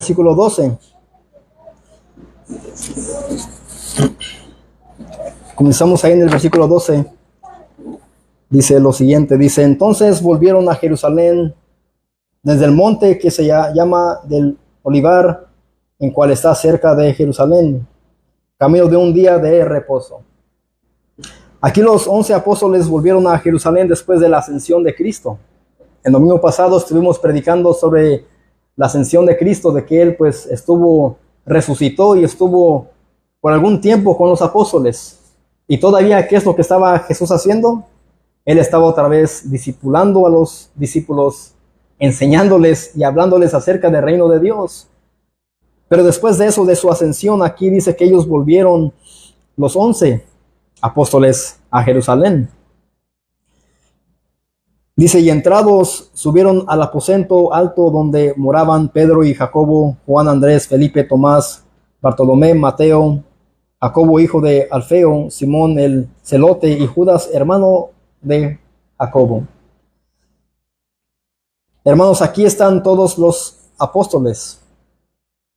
versículo 12. Comenzamos ahí en el versículo 12. Dice lo siguiente, dice, entonces volvieron a Jerusalén desde el monte que se llama del Olivar, en cual está cerca de Jerusalén, camino de un día de reposo. Aquí los 11 apóstoles volvieron a Jerusalén después de la ascensión de Cristo. El domingo pasado estuvimos predicando sobre la ascensión de Cristo, de que Él pues resucitó y estuvo por algún tiempo con los apóstoles. Y todavía, ¿qué es lo que estaba Jesús haciendo? Él estaba otra vez discipulando a los discípulos, enseñándoles y hablándoles acerca del reino de Dios. Pero después de eso, de su ascensión, aquí dice que ellos volvieron, los 11 apóstoles, a Jerusalén. Dice, y entrados subieron al aposento alto donde moraban Pedro y Jacobo, Juan, Andrés, Felipe, Tomás, Bartolomé, Mateo, Jacobo, hijo de Alfeo, Simón el celote y Judas, hermano de Jacobo. Hermanos, aquí están todos los apóstoles.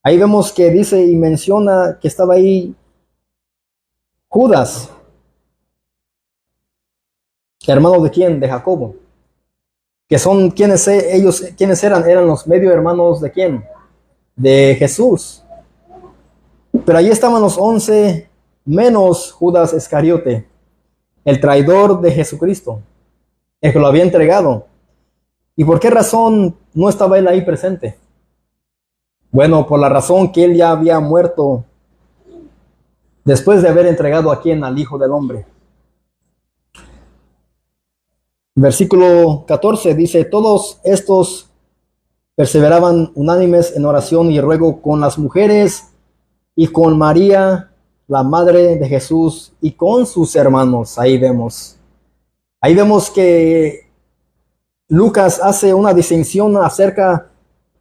Ahí vemos que dice y menciona que estaba ahí Judas. ¿Hermano de quién? De Jacobo. Que son quienes ellos, ¿quiénes eran? Eran los medio hermanos de quién? De Jesús. Pero ahí estaban los 11 menos Judas Iscariote, el traidor de Jesucristo, el que lo había entregado. ¿Y por qué razón no estaba él ahí presente? Bueno, por la razón que él ya había muerto después de haber entregado a quien, al Hijo del Hombre. Versículo 14 dice, todos estos perseveraban unánimes en oración y ruego con las mujeres y con María, la madre de Jesús, y con sus hermanos. Ahí vemos que Lucas hace una distinción acerca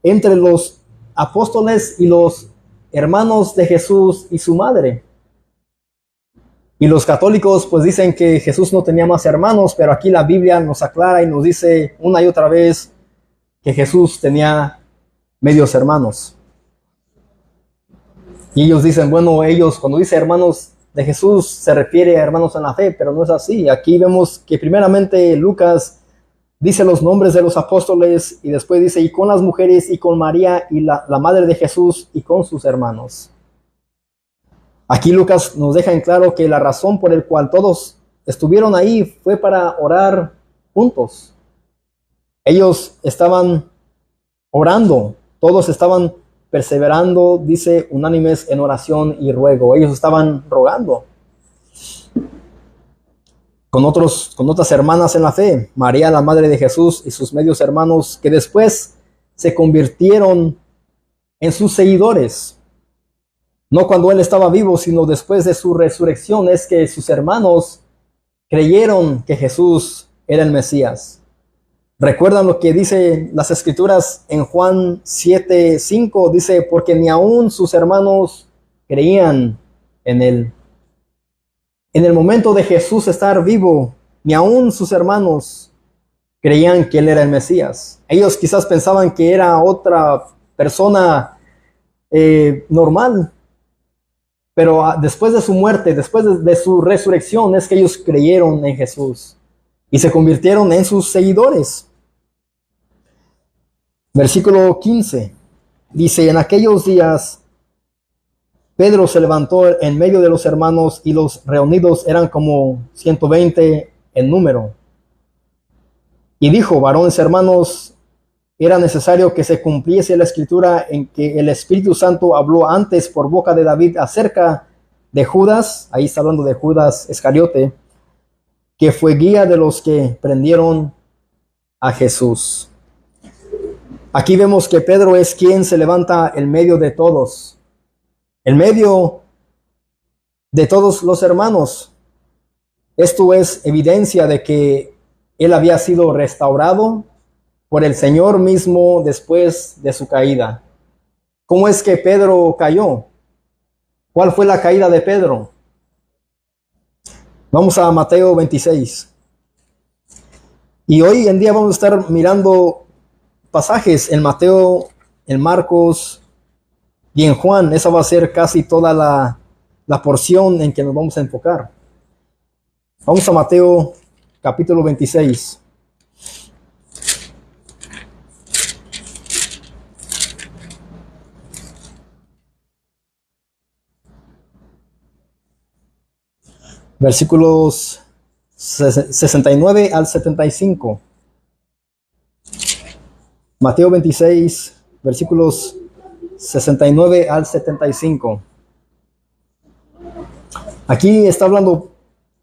entre los apóstoles y los hermanos de Jesús y su madre. Y los católicos pues dicen que Jesús no tenía más hermanos, pero aquí la Biblia nos aclara y nos dice una y otra vez que Jesús tenía medios hermanos. Y ellos dicen, bueno, ellos cuando dice hermanos de Jesús se refiere a hermanos en la fe, pero no es así. Aquí vemos que primeramente Lucas dice los nombres de los apóstoles y después dice, y con las mujeres y con María y la madre de Jesús y con sus hermanos. Aquí Lucas nos deja en claro que la razón por la cual todos estuvieron ahí fue para orar juntos. Ellos estaban orando, todos estaban perseverando, dice, unánimes en oración y ruego. Ellos estaban rogando con otras hermanas en la fe, María, la madre de Jesús, y sus medios hermanos, que después se convirtieron en sus seguidores. No cuando él estaba vivo, sino después de su resurrección, es que sus hermanos creyeron que Jesús era el Mesías. ¿Recuerdan lo que dice las Escrituras en Juan 7:5? Dice, porque ni aún sus hermanos creían en él. En el momento de Jesús estar vivo, ni aún sus hermanos creían que él era el Mesías. Ellos quizás pensaban que era otra persona normal. Pero después de su muerte, después de su resurrección, es que ellos creyeron en Jesús y se convirtieron en sus seguidores. Versículo 15 dice, en aquellos días Pedro se levantó en medio de los hermanos y los reunidos eran como 120 en número. Y dijo, varones hermanos, era necesario que se cumpliese la escritura en que el Espíritu Santo habló antes por boca de David acerca de Judas, ahí está hablando de Judas Iscariote, que fue guía de los que prendieron a Jesús. Aquí vemos que Pedro es quien se levanta en medio de todos, en medio de todos los hermanos. Esto es evidencia de que él había sido restaurado por el Señor mismo después de su caída. ¿Cómo es que Pedro cayó? ¿Cuál fue la caída de Pedro? Vamos a Mateo 26. Y hoy en día vamos a estar mirando pasajes en Mateo, en Marcos, Y en Juan, esa va a ser casi toda la porción en que nos vamos a enfocar. Vamos a Mateo capítulo 26. Versículos 69 al 75. Mateo 26, versículos 69 al 75. Aquí está hablando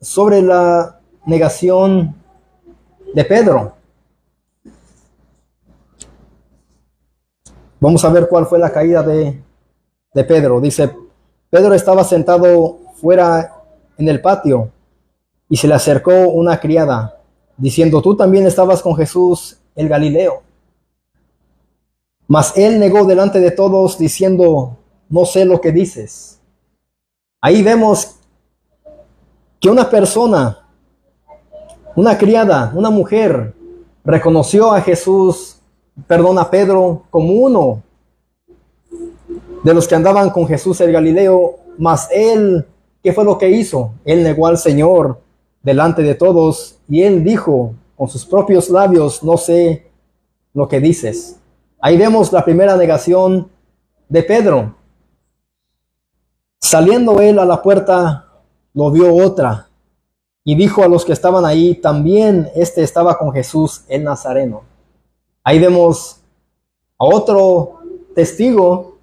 sobre la negación de Pedro. Vamos a ver cuál fue la caída de Pedro. Dice, Pedro estaba sentado fuera en el patio y se le acercó una criada, diciendo, tú también estabas con Jesús el Galileo. Mas él negó delante de todos, diciendo, no sé lo que dices. Ahí vemos que una persona, una criada, una mujer, reconoció a a Pedro como uno de los que andaban con Jesús el Galileo, mas él, ¿qué fue lo que hizo? Él negó al Señor delante de todos y él dijo con sus propios labios, no sé lo que dices. Ahí vemos la primera negación de Pedro. Saliendo él a la puerta, lo vio otra y dijo a los que estaban ahí, también este estaba con Jesús el Nazareno. Ahí vemos a otro testigo,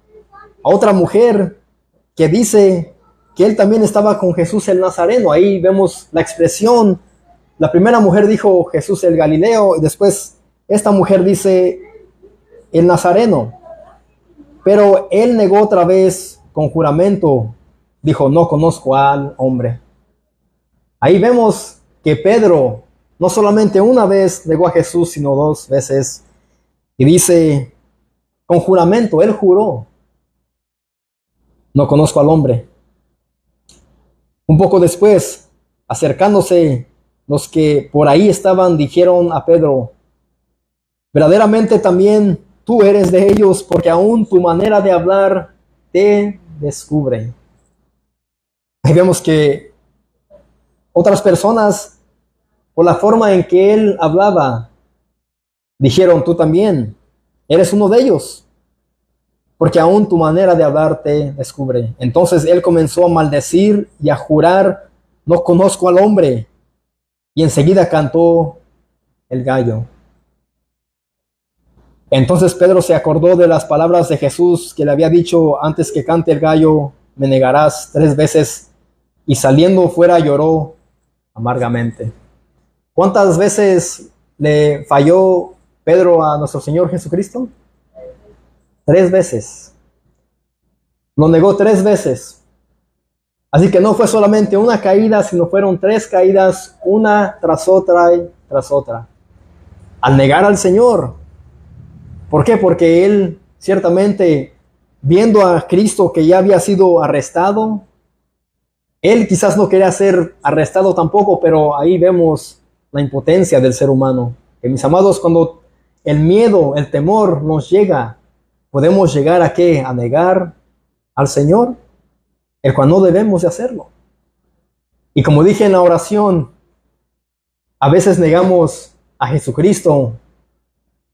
a otra mujer que dice que él también estaba con Jesús el Nazareno. Ahí vemos la expresión. La primera mujer dijo Jesús el Galileo y después esta mujer dice el Nazareno. Pero él negó otra vez con juramento. Dijo, no conozco al hombre. Ahí vemos que Pedro no solamente una vez negó a Jesús, sino dos veces. Y dice, con juramento, él juró, no conozco al hombre. Un poco después, acercándose los que por ahí estaban, dijeron a Pedro, verdaderamente también tú eres de ellos, porque aún tu manera de hablar te descubre. Ahí vemos que otras personas, por la forma en que él hablaba, dijeron, tú también eres uno de ellos, porque aún tu manera de hablar te descubre. Entonces él comenzó a maldecir y a jurar, no conozco al hombre. Y enseguida cantó el gallo. Entonces Pedro se acordó de las palabras de Jesús que le había dicho, antes que cante el gallo, me negarás 3 veces. Y saliendo fuera lloró amargamente. ¿Cuántas veces le falló Pedro a nuestro Señor Jesucristo? 3 veces. Lo negó 3 veces. Así que no fue solamente una caída, sino fueron 3 caídas, una tras otra y tras otra. Al negar al Señor. ¿Por qué? Porque él ciertamente, viendo a Cristo que ya había sido arrestado, él quizás no quería ser arrestado tampoco, pero ahí vemos la impotencia del ser humano. Que mis amados, cuando el miedo, el temor nos llega, podemos llegar a ¿qué? A negar al Señor, el cual no debemos de hacerlo. Y como dije en la oración, a veces negamos a Jesucristo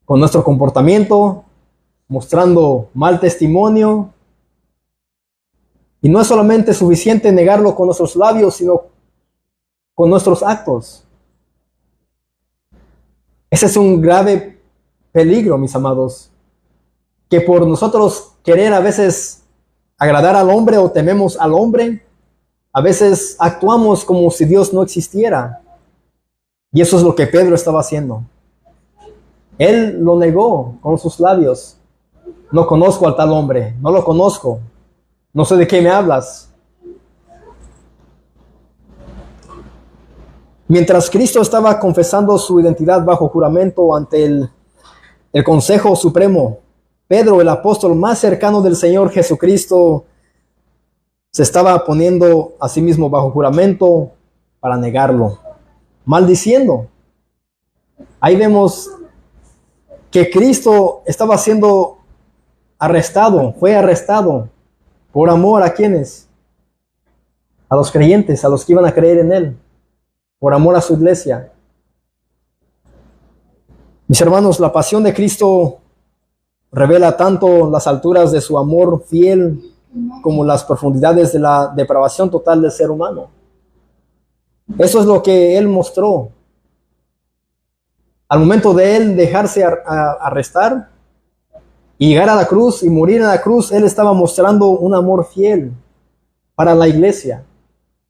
con nuestro comportamiento, mostrando mal testimonio. Y no es solamente suficiente negarlo con nuestros labios, sino con nuestros actos. Ese es un grave peligro, mis amados, que por nosotros querer a veces agradar al hombre o tememos al hombre, a veces actuamos como si Dios no existiera. Y eso es lo que Pedro estaba haciendo. Él lo negó con sus labios. No conozco al tal hombre, no lo conozco. No sé de qué me hablas. Mientras Cristo estaba confesando su identidad bajo juramento ante el Consejo Supremo, Pedro, el apóstol más cercano del Señor Jesucristo, se estaba poniendo a sí mismo bajo juramento para negarlo, maldiciendo. Ahí vemos que Cristo estaba siendo arrestado, fue arrestado por amor a quienes, a los creyentes, a los que iban a creer en él, por amor a su iglesia. Mis hermanos, la pasión de Cristo revela tanto las alturas de su amor fiel como las profundidades de la depravación total del ser humano. Eso es lo que él mostró. Al momento de él dejarse arrestar y llegar a la cruz y morir en la cruz, él estaba mostrando un amor fiel para la iglesia,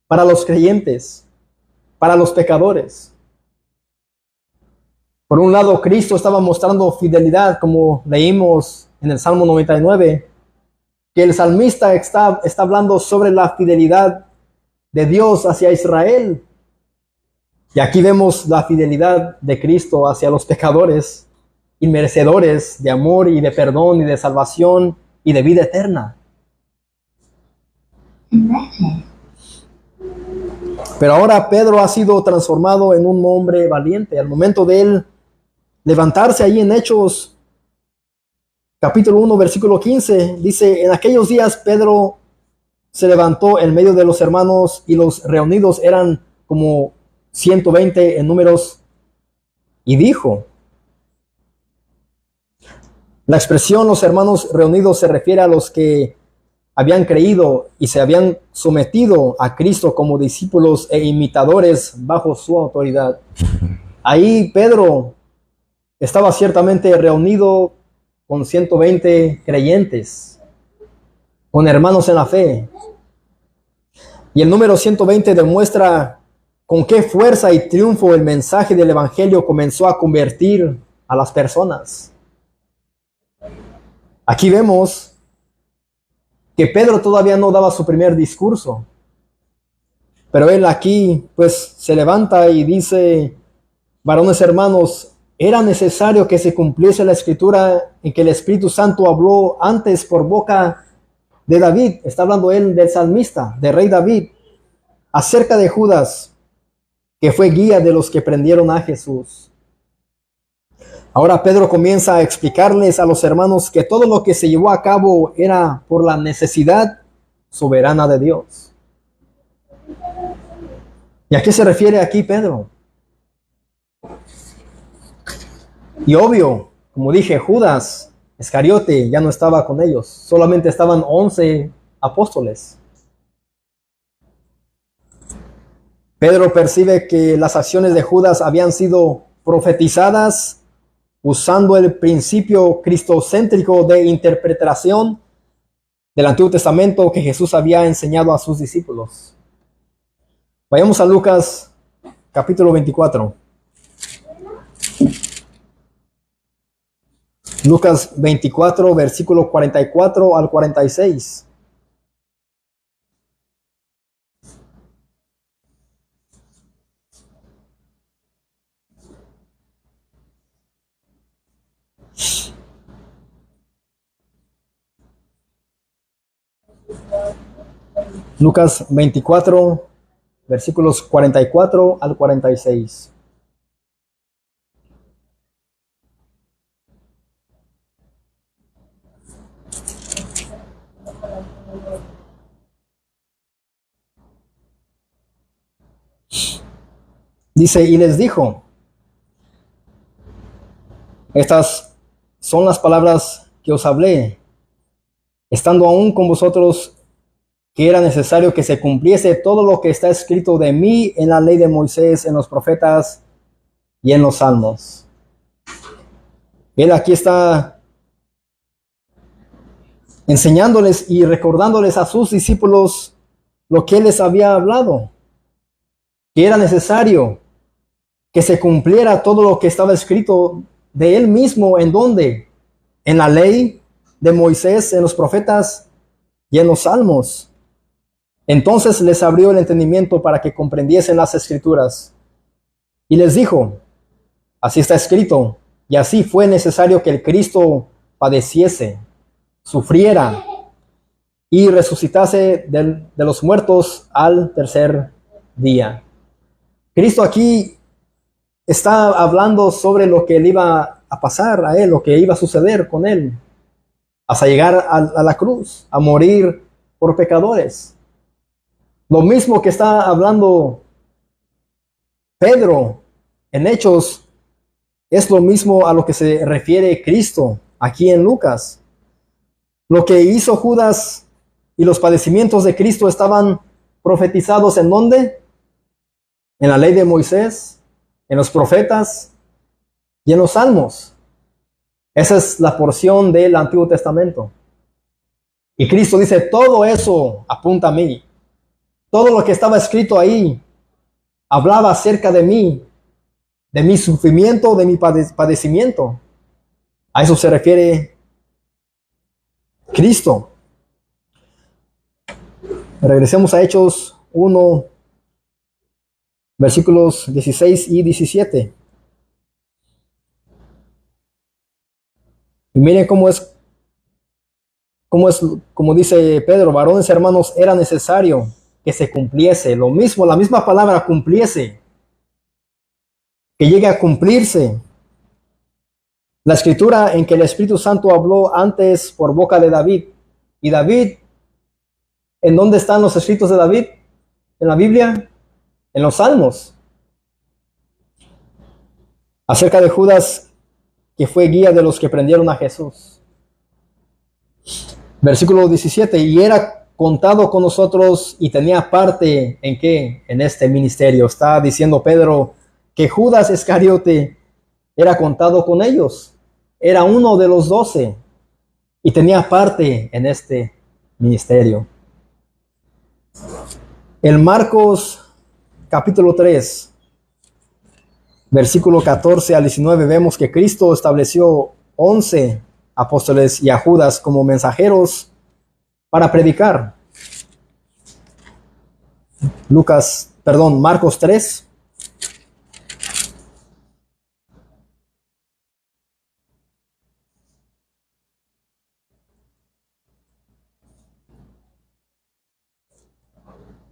para los creyentes, para los pecadores. Por un lado, Cristo estaba mostrando fidelidad, como leímos en el Salmo 99, que el salmista está hablando sobre la fidelidad de Dios hacia Israel. Y aquí vemos la fidelidad de Cristo hacia los pecadores, inmerecedores de amor y de perdón y de salvación y de vida eterna. Pero ahora Pedro ha sido transformado en un hombre valiente. Al momento de él levantarse ahí en Hechos, capítulo 1, versículo 15, dice: en aquellos días Pedro se levantó en medio de los hermanos y los reunidos eran como 120 en números y dijo. La expresión los hermanos reunidos se refiere a los que habían creído y se habían sometido a Cristo como discípulos e imitadores bajo su autoridad. Ahí Pedro estaba ciertamente reunido con 120 creyentes, con hermanos en la fe. Y el número 120 demuestra con qué fuerza y triunfo el mensaje del Evangelio comenzó a convertir a las personas. Aquí vemos que Pedro todavía no daba su primer discurso, pero él aquí pues se levanta y dice: varones hermanos, era necesario que se cumpliese la escritura en que el Espíritu Santo habló antes por boca de David. Está hablando él del salmista, del rey David, acerca de Judas, que fue guía de los que prendieron a Jesús. Ahora Pedro comienza a explicarles a los hermanos que todo lo que se llevó a cabo era por la necesidad soberana de Dios. ¿Y a qué se refiere aquí Pedro? Y obvio, como dije, Judas Iscariote ya no estaba con ellos, solamente estaban 11 apóstoles. Pedro percibe que las acciones de Judas habían sido profetizadas usando el principio cristocéntrico de interpretación del Antiguo Testamento que Jesús había enseñado a sus discípulos. Vayamos a Lucas capítulo 24. Lucas 24, versículo 44 al 46. Lucas 24, versículos 44 al 46. Dice: y les dijo: estas son las palabras que os hablé, estando aún con vosotros, que era necesario que se cumpliese todo lo que está escrito de mí en la ley de Moisés, en los profetas y en los salmos. Él aquí está enseñándoles y recordándoles a sus discípulos lo que él les había hablado, que era necesario que se cumpliera todo lo que estaba escrito de él mismo. ¿En dónde? En la ley de Moisés, en los profetas y en los salmos. Entonces les abrió el entendimiento para que comprendiesen las escrituras. Y les dijo: así está escrito, y así fue necesario que el Cristo padeciese, sufriera y resucitase de los muertos al tercer día. Cristo aquí está hablando sobre lo que le iba a pasar a él, lo que iba a suceder con él. hasta llegar a la cruz, a morir por pecadores. Lo mismo que está hablando Pedro en Hechos, es lo mismo a lo que se refiere Cristo aquí en Lucas. Lo que hizo Judas y los padecimientos de Cristo estaban profetizados ¿en dónde? En la ley de Moisés, en los profetas y en los salmos. Esa es la porción del Antiguo Testamento. Y Cristo dice, todo eso apunta a mí. Todo lo que estaba escrito ahí hablaba acerca de mí, de mi sufrimiento, de mi padecimiento. A eso se refiere Cristo. Regresemos a Hechos 1, versículos 16 y 17. Y miren cómo como dice Pedro, varones hermanos, era necesario que se cumpliese. Lo mismo, la misma palabra cumpliese. Que llegue a cumplirse. La escritura en que el Espíritu Santo habló antes por boca de David. Y David, ¿en dónde están los escritos de David? ¿En la Biblia? En los Salmos. Acerca de Judas, que fue guía de los que prendieron a Jesús. Versículo 17, y era contado con nosotros y tenía parte ¿en qué? En este ministerio. Está diciendo Pedro que Judas Iscariote era contado con ellos. Era uno de los 12 y tenía parte en este ministerio. En Marcos capítulo 3, versículo 14 al 19, vemos que Cristo estableció 11 apóstoles y a Judas como mensajeros para predicar. Marcos 3.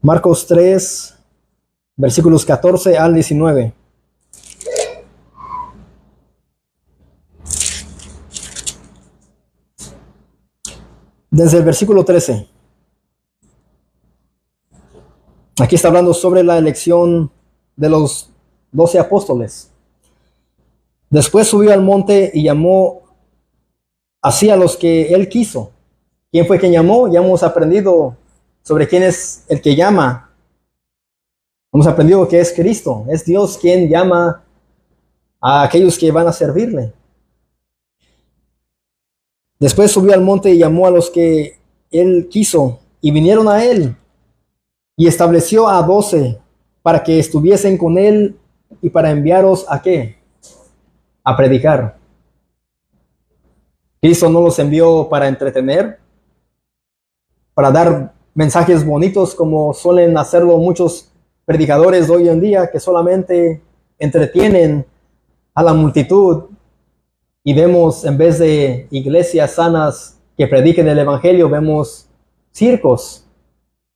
Marcos 3, versículos 14 al 19. Desde el versículo 13. Aquí está hablando sobre la elección de los 12 apóstoles. Después subió al monte y llamó así a los que él quiso. ¿Quién fue quien llamó? Ya hemos aprendido sobre quién es el que llama. Hemos aprendido que es Cristo. Es Dios quien llama a aquellos que van a servirle. Después subió al monte y llamó a los que él quiso, y vinieron a él, y estableció a 12 para que estuviesen con él y para enviaros ¿a qué? A predicar. Cristo no los envió para entretener, para dar mensajes bonitos como suelen hacerlo muchos predicadores de hoy en día, que solamente entretienen a la multitud. Y vemos, en vez de iglesias sanas que prediquen el evangelio, vemos circos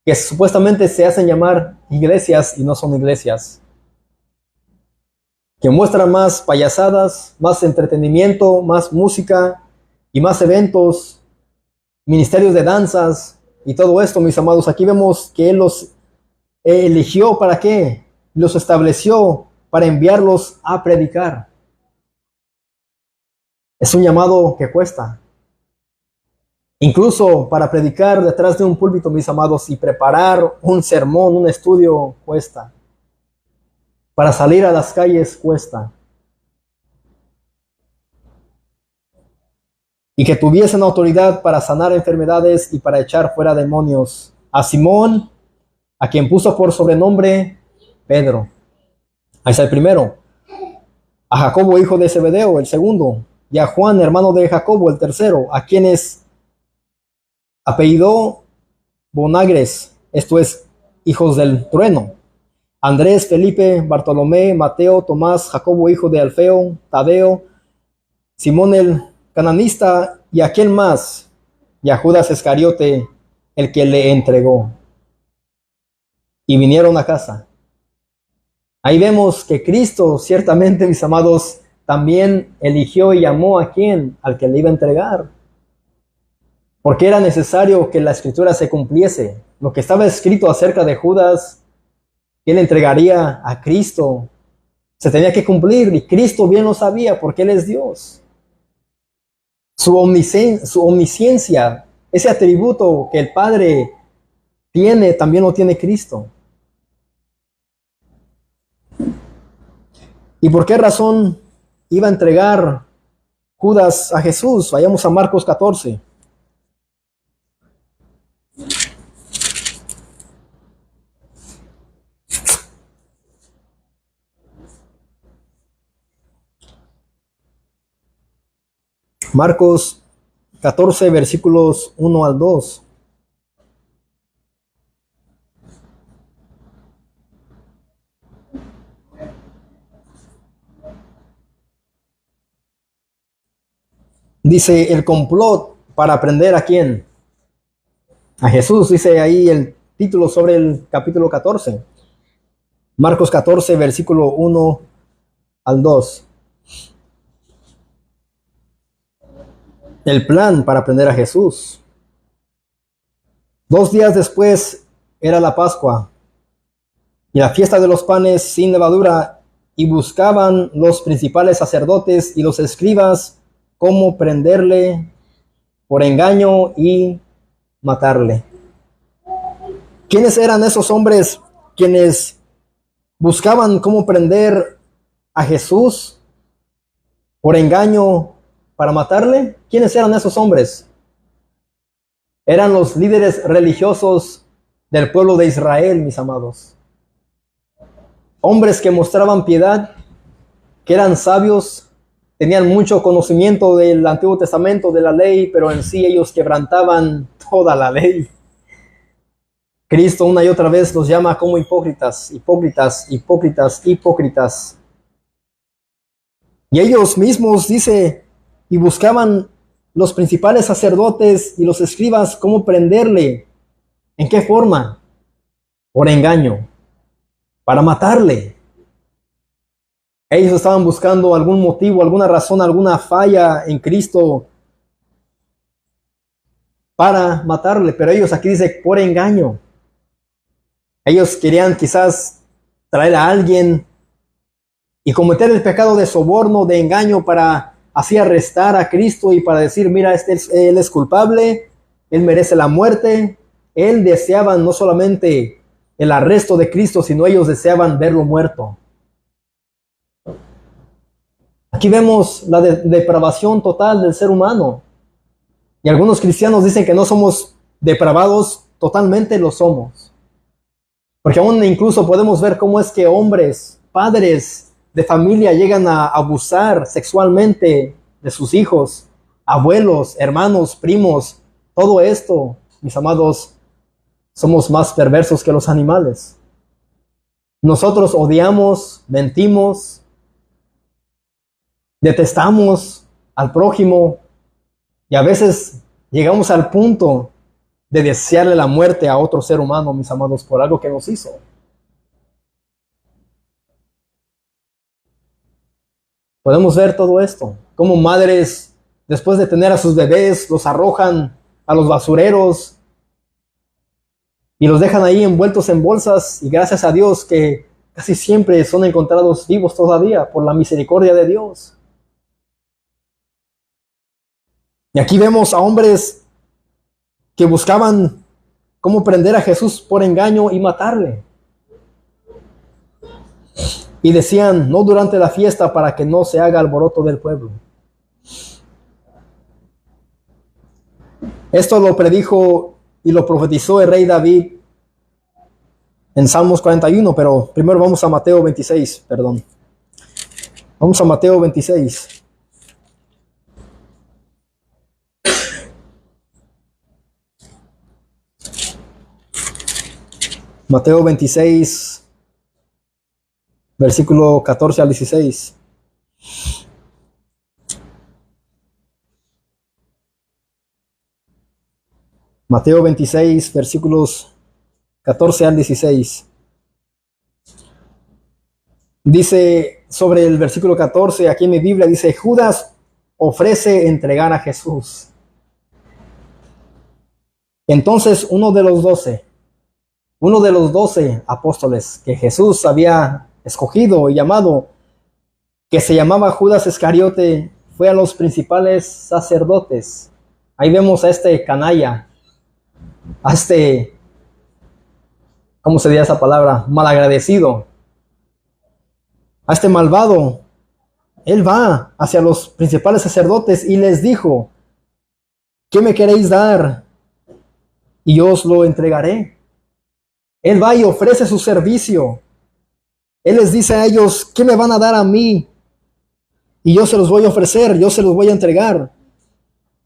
que supuestamente se hacen llamar iglesias y no son iglesias, que muestran más payasadas, más entretenimiento, más música y más eventos, ministerios de danzas y todo esto, mis amados. Aquí vemos que Él los eligió ¿para qué? Los estableció para enviarlos a predicar. Es un llamado que cuesta. Incluso para predicar detrás de un púlpito, mis amados, y preparar un sermón, un estudio, cuesta. Para salir a las calles cuesta. Y que tuviesen autoridad para sanar enfermedades y para echar fuera demonios. A Simón, a quien puso por sobrenombre Pedro. Ahí está el primero. A Jacobo, hijo de Zebedeo, el segundo. Y a Juan, hermano de Jacobo, el tercero, a quienes apellidó Bonagres, esto es, hijos del trueno. Andrés, Felipe, Bartolomé, Mateo, Tomás, Jacobo, hijo de Alfeo, Tadeo, Simón el cananista, y a quién más, y a Judas Iscariote, el que le entregó. Y vinieron a casa. Ahí vemos que Cristo, ciertamente, mis amados, también eligió y llamó a quién, al que le iba a entregar. porque era necesario que la escritura se cumpliese. Lo que estaba escrito acerca de Judas, que él entregaría a Cristo, se tenía que cumplir, y Cristo bien lo sabía porque Él es Dios. Su omnisciencia, ese atributo que el Padre tiene, también lo tiene Cristo. ¿Y por qué razón iba a entregar Judas a Jesús? Vayamos a Marcos 14. Marcos 14, versículos 1 al 2. Dice el complot para prender a quién. A Jesús, dice ahí el título sobre el capítulo 14. Marcos 14, versículo 1 al 2. El plan para prender a Jesús. 2 días después era la Pascua y la fiesta de los panes sin levadura, y buscaban los principales sacerdotes y los escribas cómo prenderle por engaño y matarle. ¿Quiénes eran esos hombres quienes buscaban cómo prender a Jesús por engaño para matarle? ¿Quiénes eran esos hombres? Eran los líderes religiosos del pueblo de Israel, mis amados. Hombres que mostraban piedad, que eran sabios, tenían mucho conocimiento del Antiguo Testamento, de la ley, pero en sí ellos quebrantaban toda la ley. Cristo una y otra vez los llama como hipócritas, hipócritas, hipócritas, hipócritas. Y ellos mismos, dice, y buscaban los principales sacerdotes y los escribas cómo prenderle. ¿En qué forma? Por engaño, para matarle. Ellos estaban buscando algún motivo, alguna razón, alguna falla en Cristo para matarle, pero ellos aquí dice por engaño. Ellos querían quizás traer a alguien y cometer el pecado de soborno, de engaño, para así arrestar a Cristo y para decir, mira, él es culpable, él merece la muerte. Él deseaban no solamente el arresto de Cristo, sino ellos deseaban verlo muerto. Aquí vemos la depravación total del ser humano. Y algunos cristianos dicen que no somos depravados, totalmente lo somos. Porque aún incluso podemos ver cómo es que hombres, padres de familia llegan a abusar sexualmente de sus hijos, abuelos, hermanos, primos. Todo esto, mis amados, somos más perversos que los animales. Nosotros odiamos, mentimos, detestamos al prójimo y a veces llegamos al punto de desearle la muerte a otro ser humano, mis amados, por algo que nos hizo. Podemos ver todo esto, como madres, después de tener a sus bebés, los arrojan a los basureros y los dejan ahí envueltos en bolsas, y gracias a Dios que casi siempre son encontrados vivos todavía por la misericordia de Dios. Y aquí vemos a hombres que buscaban cómo prender a Jesús por engaño y matarle. Y decían, no durante la fiesta, para que no se haga alboroto del pueblo. Esto lo predijo y lo profetizó el rey David en Salmos 41, pero primero vamos a Mateo 26, perdón. Vamos a Mateo 26. Mateo 26, versículo 14 al 16. Mateo 26, versículos 14 al 16. Dice sobre el versículo 14, aquí en mi Biblia, dice, Judas ofrece entregar a Jesús. Entonces uno de los 12 apóstoles que Jesús había escogido y llamado, que se llamaba Judas Iscariote, fue a los principales sacerdotes. Ahí vemos a este canalla, a este, ¿cómo se diría esa palabra? Malagradecido, a este malvado. Él va hacia los principales sacerdotes y les dijo: ¿qué me queréis dar? Y yo os lo entregaré. Él va y ofrece su servicio. Él les dice a ellos: ¿qué me van a dar a mí? Y yo se los voy a ofrecer, yo se los voy a entregar.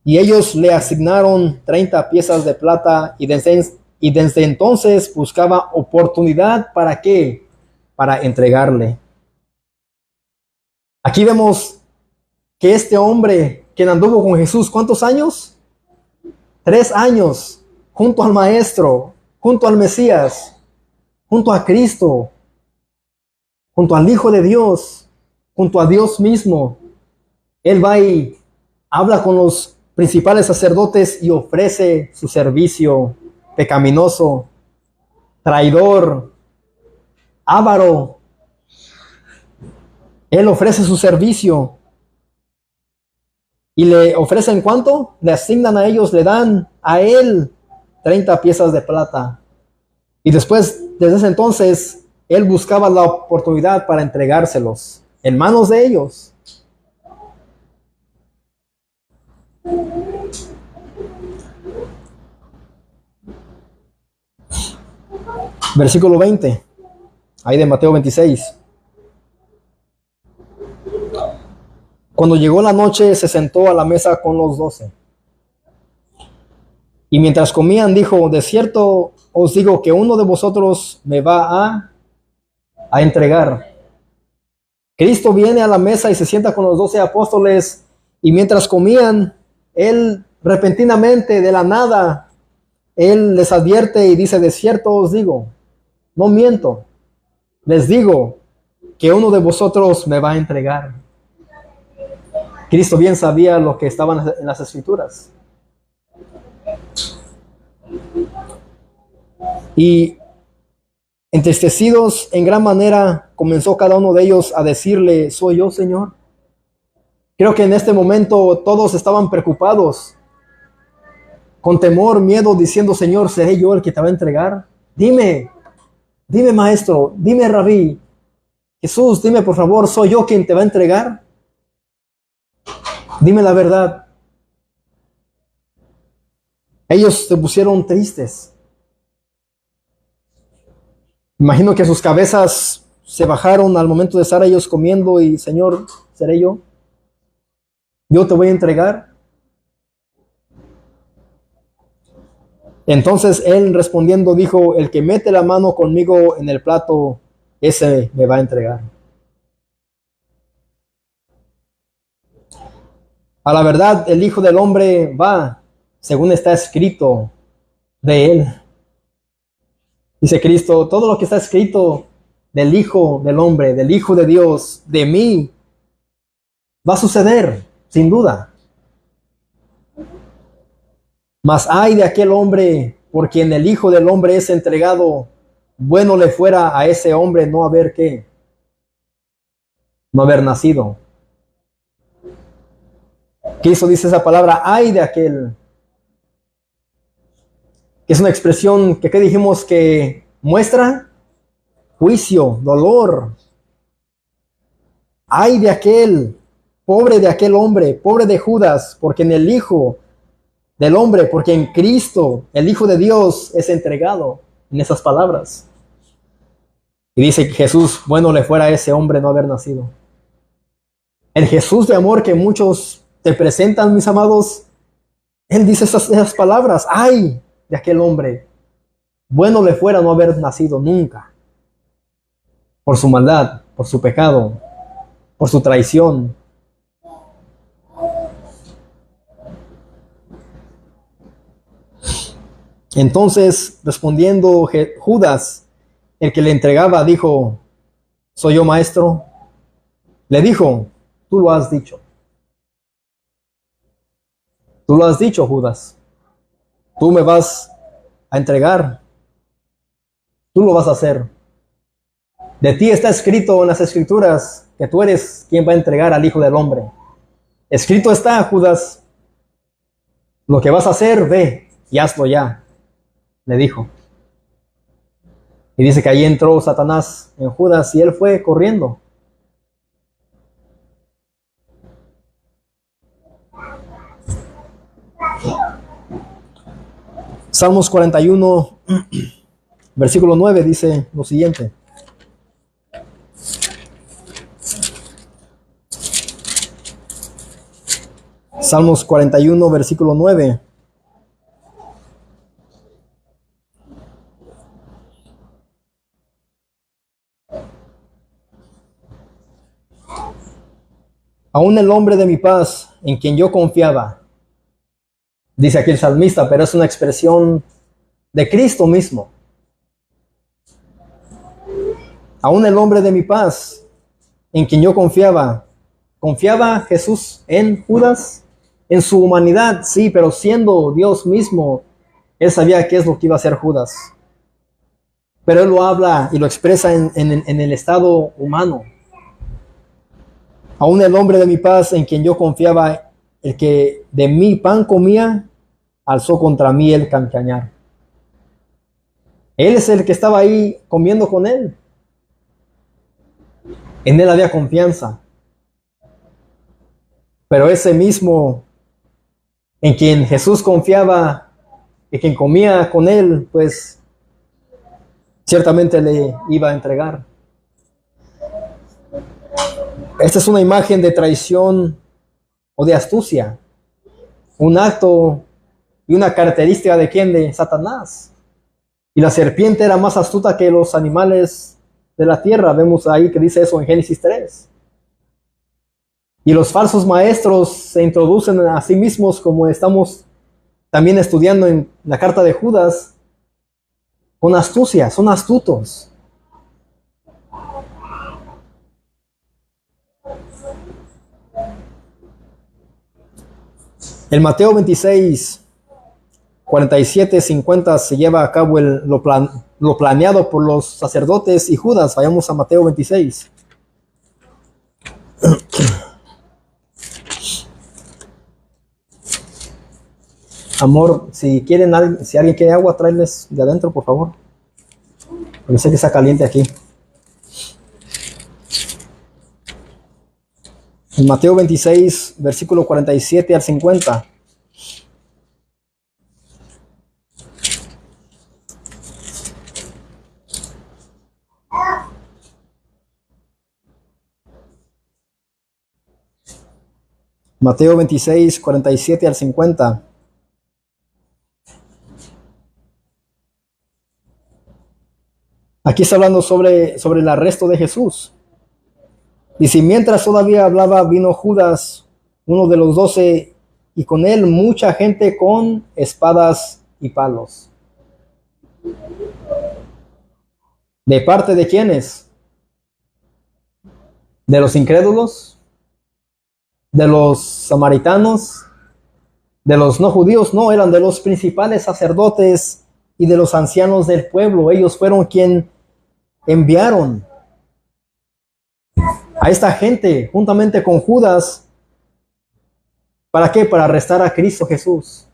Y ellos le asignaron 30 piezas de plata y desde entonces buscaba oportunidad. ¿Para qué? Para entregarle. Aquí vemos que este hombre que anduvo con Jesús, ¿cuántos años? 3 años, junto al Maestro, junto al Mesías, junto a Cristo, junto al Hijo de Dios, junto a Dios mismo. Él va y habla con los principales sacerdotes y ofrece su servicio pecaminoso, traidor, avaro. Él ofrece su servicio. ¿Y le ofrecen cuánto? Le asignan a ellos, le dan a él 30 piezas de plata. Y después, desde ese entonces, él buscaba la oportunidad para entregárselos en manos de ellos. Versículo 20, ahí de Mateo 26. Cuando llegó la noche, se sentó a la mesa con los 12. Y mientras comían, dijo: de cierto os digo que uno de vosotros me va a entregar. Cristo viene a la mesa y se sienta con los 12 apóstoles, y mientras comían, él repentinamente, de la nada, él les advierte y dice: de cierto os digo, no miento, les digo que uno de vosotros me va a entregar. Cristo bien sabía lo que estaba en las Escrituras. Y entristecidos en gran manera, comenzó cada uno de ellos a decirle: ¿soy yo, Señor? Creo que en este momento todos estaban preocupados, con temor, miedo, diciendo: Señor, ¿seré yo el que te va a entregar? Dime Maestro, dime Rabí, Jesús, dime por favor, ¿soy yo quien te va a entregar? Dime la verdad. Ellos se pusieron tristes. Imagino que sus cabezas se bajaron al momento de estar ellos comiendo y: Señor, ¿seré yo? ¿Yo te voy a entregar? Entonces él respondiendo dijo: el que mete la mano conmigo en el plato, ese me va a entregar. A la verdad, el Hijo del Hombre va, según está escrito de él. Dice Cristo: todo lo que está escrito del Hijo del Hombre, del Hijo de Dios, de mí, va a suceder, sin duda. Mas ay de aquel hombre por quien el Hijo del Hombre es entregado. Bueno le fuera a ese hombre no haber ¿qué? No haber nacido. Cristo dice esa palabra: ay de aquel. Es una expresión que ¿qué dijimos? Que muestra juicio, dolor. Ay de aquel, pobre de aquel hombre, pobre de Judas, porque en el Hijo del Hombre, porque en Cristo, el Hijo de Dios, es entregado. En esas palabras. Y dice Jesús: bueno le fuera a ese hombre no haber nacido. El Jesús de amor que muchos te presentan, mis amados, él dice esas palabras: ay de aquel hombre, bueno le fuera no haber nacido nunca, por su maldad, por su pecado, por su traición. Entonces, respondiendo Judas, el que le entregaba, dijo: ¿soy yo, Maestro? Le dijo: tú lo has dicho. Tú lo has dicho, Judas. Tú me vas a entregar. Tú lo vas a hacer. De ti está escrito en las Escrituras que tú eres quien va a entregar al Hijo del Hombre. Escrito está, Judas, lo que vas a hacer, ve y hazlo ya, le dijo. Y dice que ahí entró Satanás en Judas y él fue corriendo. Salmos 41, versículo 9 dice lo siguiente. Salmos 41, versículo 9. Aún el hombre de mi paz, en quien yo confiaba, dice aquí el salmista, pero es una expresión de Cristo mismo. Aún el hombre de mi paz, en quien yo confiaba. ¿Confiaba Jesús en Judas? En su humanidad, sí, pero siendo Dios mismo, él sabía qué es lo que iba a hacer Judas. Pero él lo habla y lo expresa en el estado humano. Aún el hombre de mi paz, en quien yo confiaba, el que de mi pan comía, alzó contra mí el cancañar. Él es el que estaba ahí comiendo con él. En él había confianza. Pero ese mismo en quien Jesús confiaba y quien comía con él, pues ciertamente le iba a entregar. Esta es una imagen de traición o de astucia. Un acto y una característica de ¿quién? De Satanás. Y la serpiente era más astuta que los animales de la tierra. Vemos ahí que dice eso en Génesis 3. Y los falsos maestros se introducen a sí mismos, como estamos también estudiando en la carta de Judas, con astucia, son astutos. En Mateo 26, 47, 50 se lleva a cabo lo planeado por los sacerdotes y Judas. Vayamos a Mateo 26. Amor, si alguien quiere agua, tráeles de adentro, por favor. Porque sé que está caliente aquí. En Mateo 26, versículo 47 al 50. Mateo 26, 47 al 50. Aquí está hablando sobre el arresto de Jesús. Dice, mientras todavía hablaba, vino Judas, uno de los 12, y con él mucha gente con espadas y palos. ¿De parte de quiénes? ¿De los incrédulos? ¿De los samaritanos? ¿De los no judíos? No, eran de los principales sacerdotes y de los ancianos del pueblo. Ellos fueron quienes enviaron a esta gente juntamente con Judas. ¿Para qué? Para arrestar a Cristo Jesús.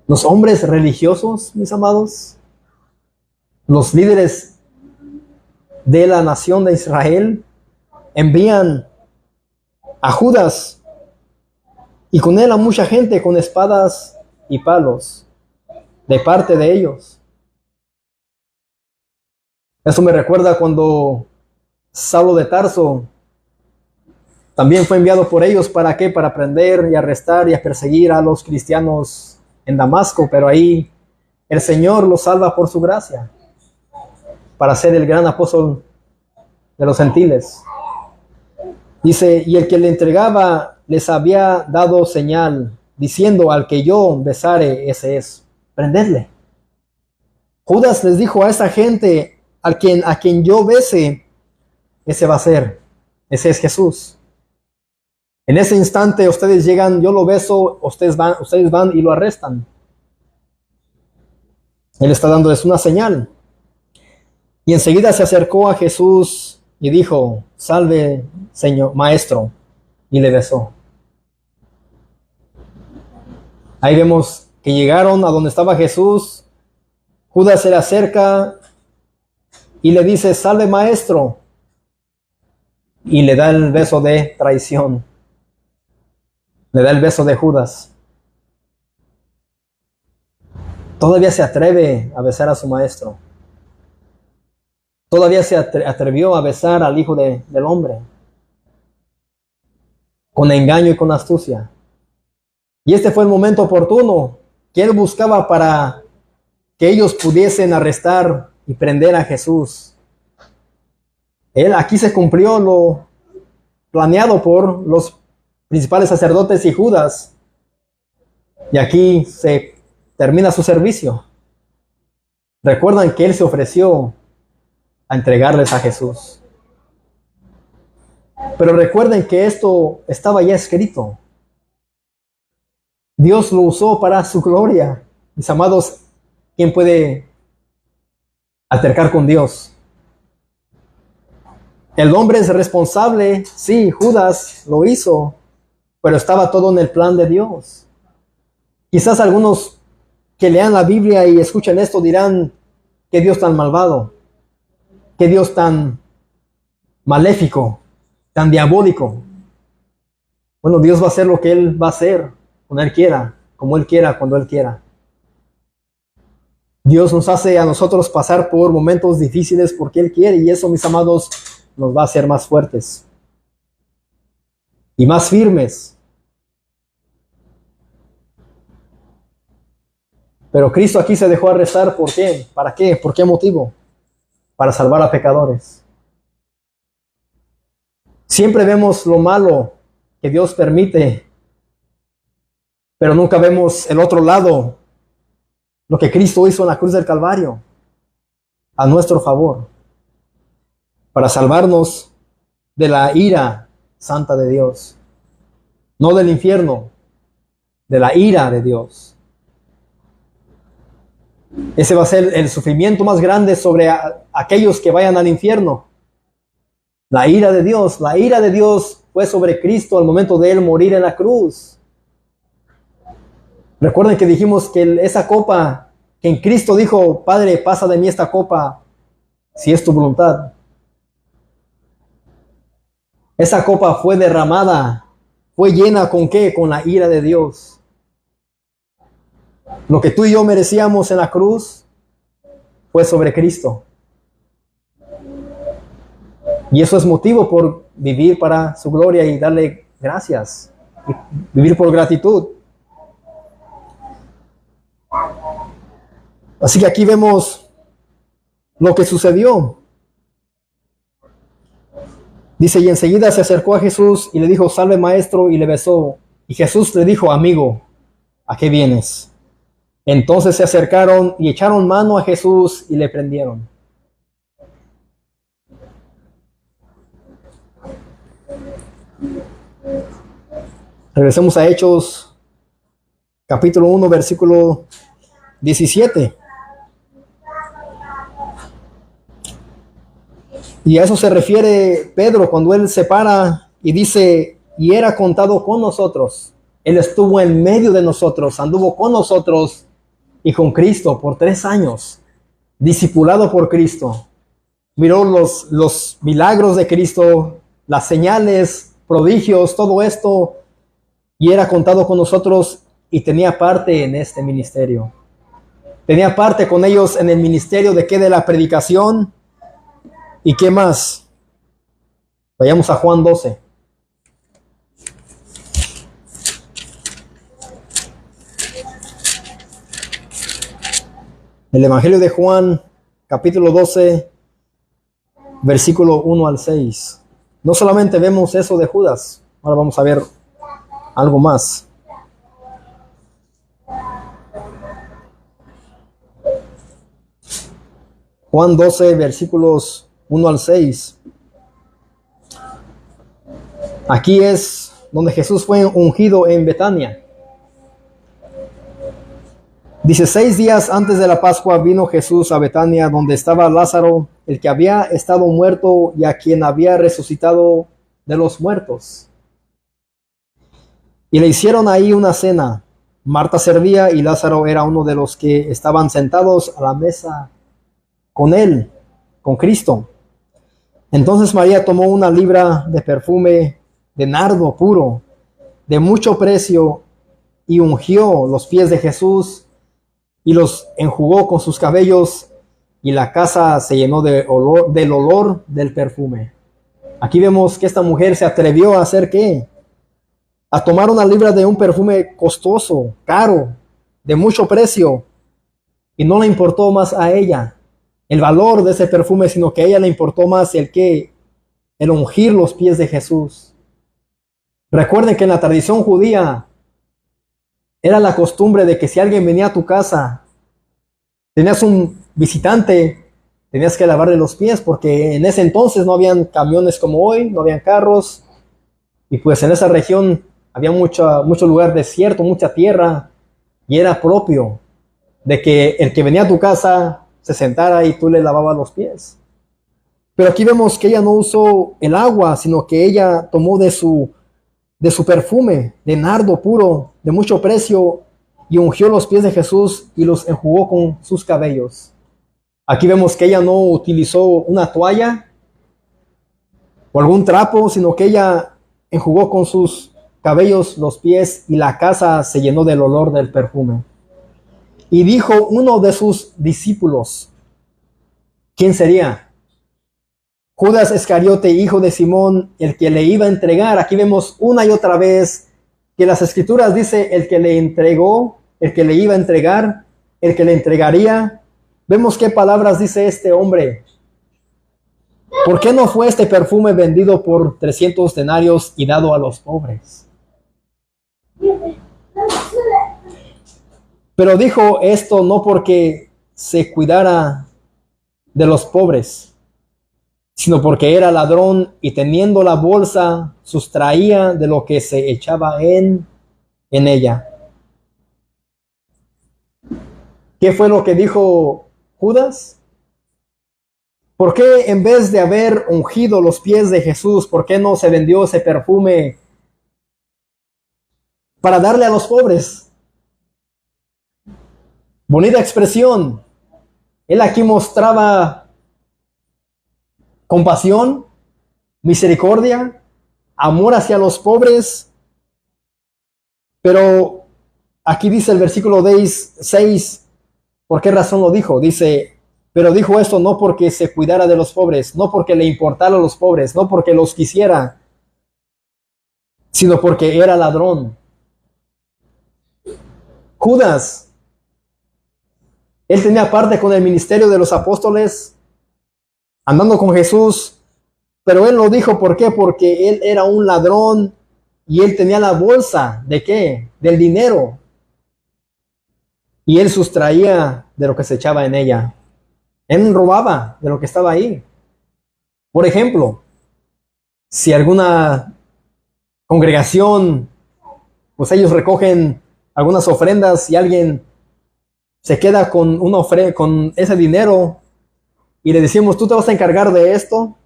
Los hombres religiosos, mis amados, los líderes de la nación de Israel, envían a Judas y con él a mucha gente con espadas y palos de parte de ellos. Eso me recuerda cuando Saulo de Tarso también fue enviado por ellos. ¿Para qué? Para prender y arrestar y a perseguir a los cristianos en Damasco, pero ahí el Señor los salva por su gracia para ser el gran apóstol de los gentiles. Dice, y el que le entregaba les había dado señal, diciendo, al que yo besare, ese es. Prendedle. Judas les dijo a esta gente, a quien yo bese, ese va a ser. Ese es Jesús. En ese instante ustedes llegan, yo lo beso, ustedes van y lo arrestan. Él está dándoles una señal. Y enseguida se acercó a Jesús y dijo: salve, Señor, Maestro, y le besó. Ahí vemos que llegaron a donde estaba Jesús. Judas se le acerca y le dice: salve, Maestro, y le da el beso de traición. Le da el beso de Judas. Todavía se atreve a besar a su maestro. Todavía se atrevió a besar al Hijo del Hombre, con engaño y con astucia. Y este fue el momento oportuno que él buscaba para que ellos pudiesen arrestar y prender a Jesús. Aquí se cumplió lo planeado por los principales sacerdotes y Judas. Y aquí se termina su servicio. Recuerdan que él se ofreció a entregarles a Jesús. Pero recuerden que esto estaba ya escrito. Dios lo usó para su gloria. Mis amados, ¿quién puede altercar con Dios? El hombre es responsable, sí, Judas lo hizo, pero estaba todo en el plan de Dios. Quizás algunos que lean la Biblia y escuchen esto dirán: qué Dios tan malvado, qué Dios tan maléfico, tan diabólico. Bueno, Dios va a hacer lo que Él va a hacer, cuando Él quiera, como Él quiera, cuando Él quiera. Dios nos hace a nosotros pasar por momentos difíciles porque Él quiere, y eso, mis amados, nos va a hacer más fuertes y más firmes. Pero Cristo aquí se dejó arrestar. ¿Por qué? ¿Para qué? ¿Por qué motivo? Para salvar a pecadores. Siempre vemos lo malo que Dios permite, pero nunca vemos el otro lado, lo que Cristo hizo en la cruz del Calvario, a nuestro favor, para salvarnos de la ira santa de Dios, no del infierno, de la ira de Dios. Ese va a ser el sufrimiento más grande sobre aquellos que vayan al infierno. La ira de Dios fue sobre Cristo al momento de Él morir en la cruz. Recuerden que dijimos que esa copa, que en Cristo dijo: Padre, pasa de mí esta copa, si es tu voluntad. Esa copa fue derramada, fue llena ¿con qué? Con la ira de Dios. Lo que tú y yo merecíamos en la cruz fue sobre Cristo. Y eso es motivo por vivir para su gloria y darle gracias. Y vivir por gratitud. Así que aquí vemos lo que sucedió. Dice: y enseguida se acercó a Jesús y le dijo: salve, Maestro, y le besó. Y Jesús le dijo: amigo, ¿a qué vienes? Entonces se acercaron y echaron mano a Jesús y le prendieron. Regresemos a Hechos, capítulo 1, versículo 17. Y a eso se refiere Pedro cuando él se para y dice: y era contado con nosotros. Él estuvo en medio de nosotros, anduvo con nosotros y con Cristo por 3 años, discipulado por Cristo. Miró los milagros de Cristo, las señales, prodigios, todo esto, y era contado con nosotros y tenía parte en este ministerio. Tenía parte con ellos en el ministerio de qué, de la predicación. ¿Y qué más? Vayamos a Juan 12. El Evangelio de Juan, capítulo 12, versículo 1 al 6. No solamente vemos eso de Judas, ahora vamos a ver algo más. Juan 12, versículos 1 al 6. Aquí es donde Jesús fue ungido en Betania. Dice, 6 días antes de la Pascua vino Jesús a Betania, donde estaba Lázaro, el que había estado muerto y a quien había resucitado de los muertos. Y le hicieron ahí una cena. Marta servía y Lázaro era uno de los que estaban sentados a la mesa con él, con Cristo. Entonces María tomó una libra de perfume de nardo puro, de mucho precio, y ungió los pies de Jesús y los enjugó con sus cabellos, y la casa se llenó del olor del perfume. Aquí vemos que esta mujer se atrevió a hacer ¿qué? A tomar una libra de un perfume costoso, caro, de mucho precio, y no le importó más a ella el valor de ese perfume, sino que a ella le importó más el ungir los pies de Jesús. Recuerden que en la tradición judía era la costumbre de que si alguien venía a tu casa, tenías un visitante, tenías que lavarle los pies, porque en ese entonces no habían camiones como hoy, no habían carros, y pues en esa región había mucho lugar desierto, mucha tierra, y era propio de que el que venía a tu casa se sentara y tú le lavabas los pies. Pero aquí vemos que ella no usó el agua, sino que ella tomó de su perfume, de nardo puro, de mucho precio, y ungió los pies de Jesús y los enjugó con sus cabellos. Aquí vemos que ella no utilizó una toalla o algún trapo, sino que ella enjugó con sus cabellos los pies, y la casa se llenó del olor del perfume. Y dijo uno de sus discípulos, ¿quién sería? Judas Iscariote, hijo de Simón, el que le iba a entregar. Aquí vemos una y otra vez que las escrituras dice el que le entregó, el que le iba a entregar, el que le entregaría. Vemos qué palabras dice este hombre. ¿Por qué no fue este perfume vendido por 300 denarios y dado a los pobres? Pero dijo esto no porque se cuidara de los pobres, sino porque era ladrón y teniendo la bolsa sustraía de lo que se echaba en ella. ¿Qué fue lo que dijo Judas? ¿Por qué en vez de haber ungido los pies de Jesús, por qué no se vendió ese perfume para darle a los pobres? Bonita expresión. Él aquí mostraba compasión, misericordia, amor hacia los pobres. Pero aquí dice el versículo 6, ¿por qué razón lo dijo? Dice, pero dijo esto no porque se cuidara de los pobres, no porque le importara a los pobres, no porque los quisiera, sino porque era ladrón. Judas, él tenía parte con el ministerio de los apóstoles, andando con Jesús, pero él lo dijo, ¿por qué? Porque él era un ladrón y él tenía la bolsa, ¿de qué? Del dinero. Y él sustraía de lo que se echaba en ella. Él robaba de lo que estaba ahí. Por ejemplo, si alguna congregación, pues ellos recogen algunas ofrendas y alguien se queda con con ese dinero y le decimos, tú te vas a encargar de esto,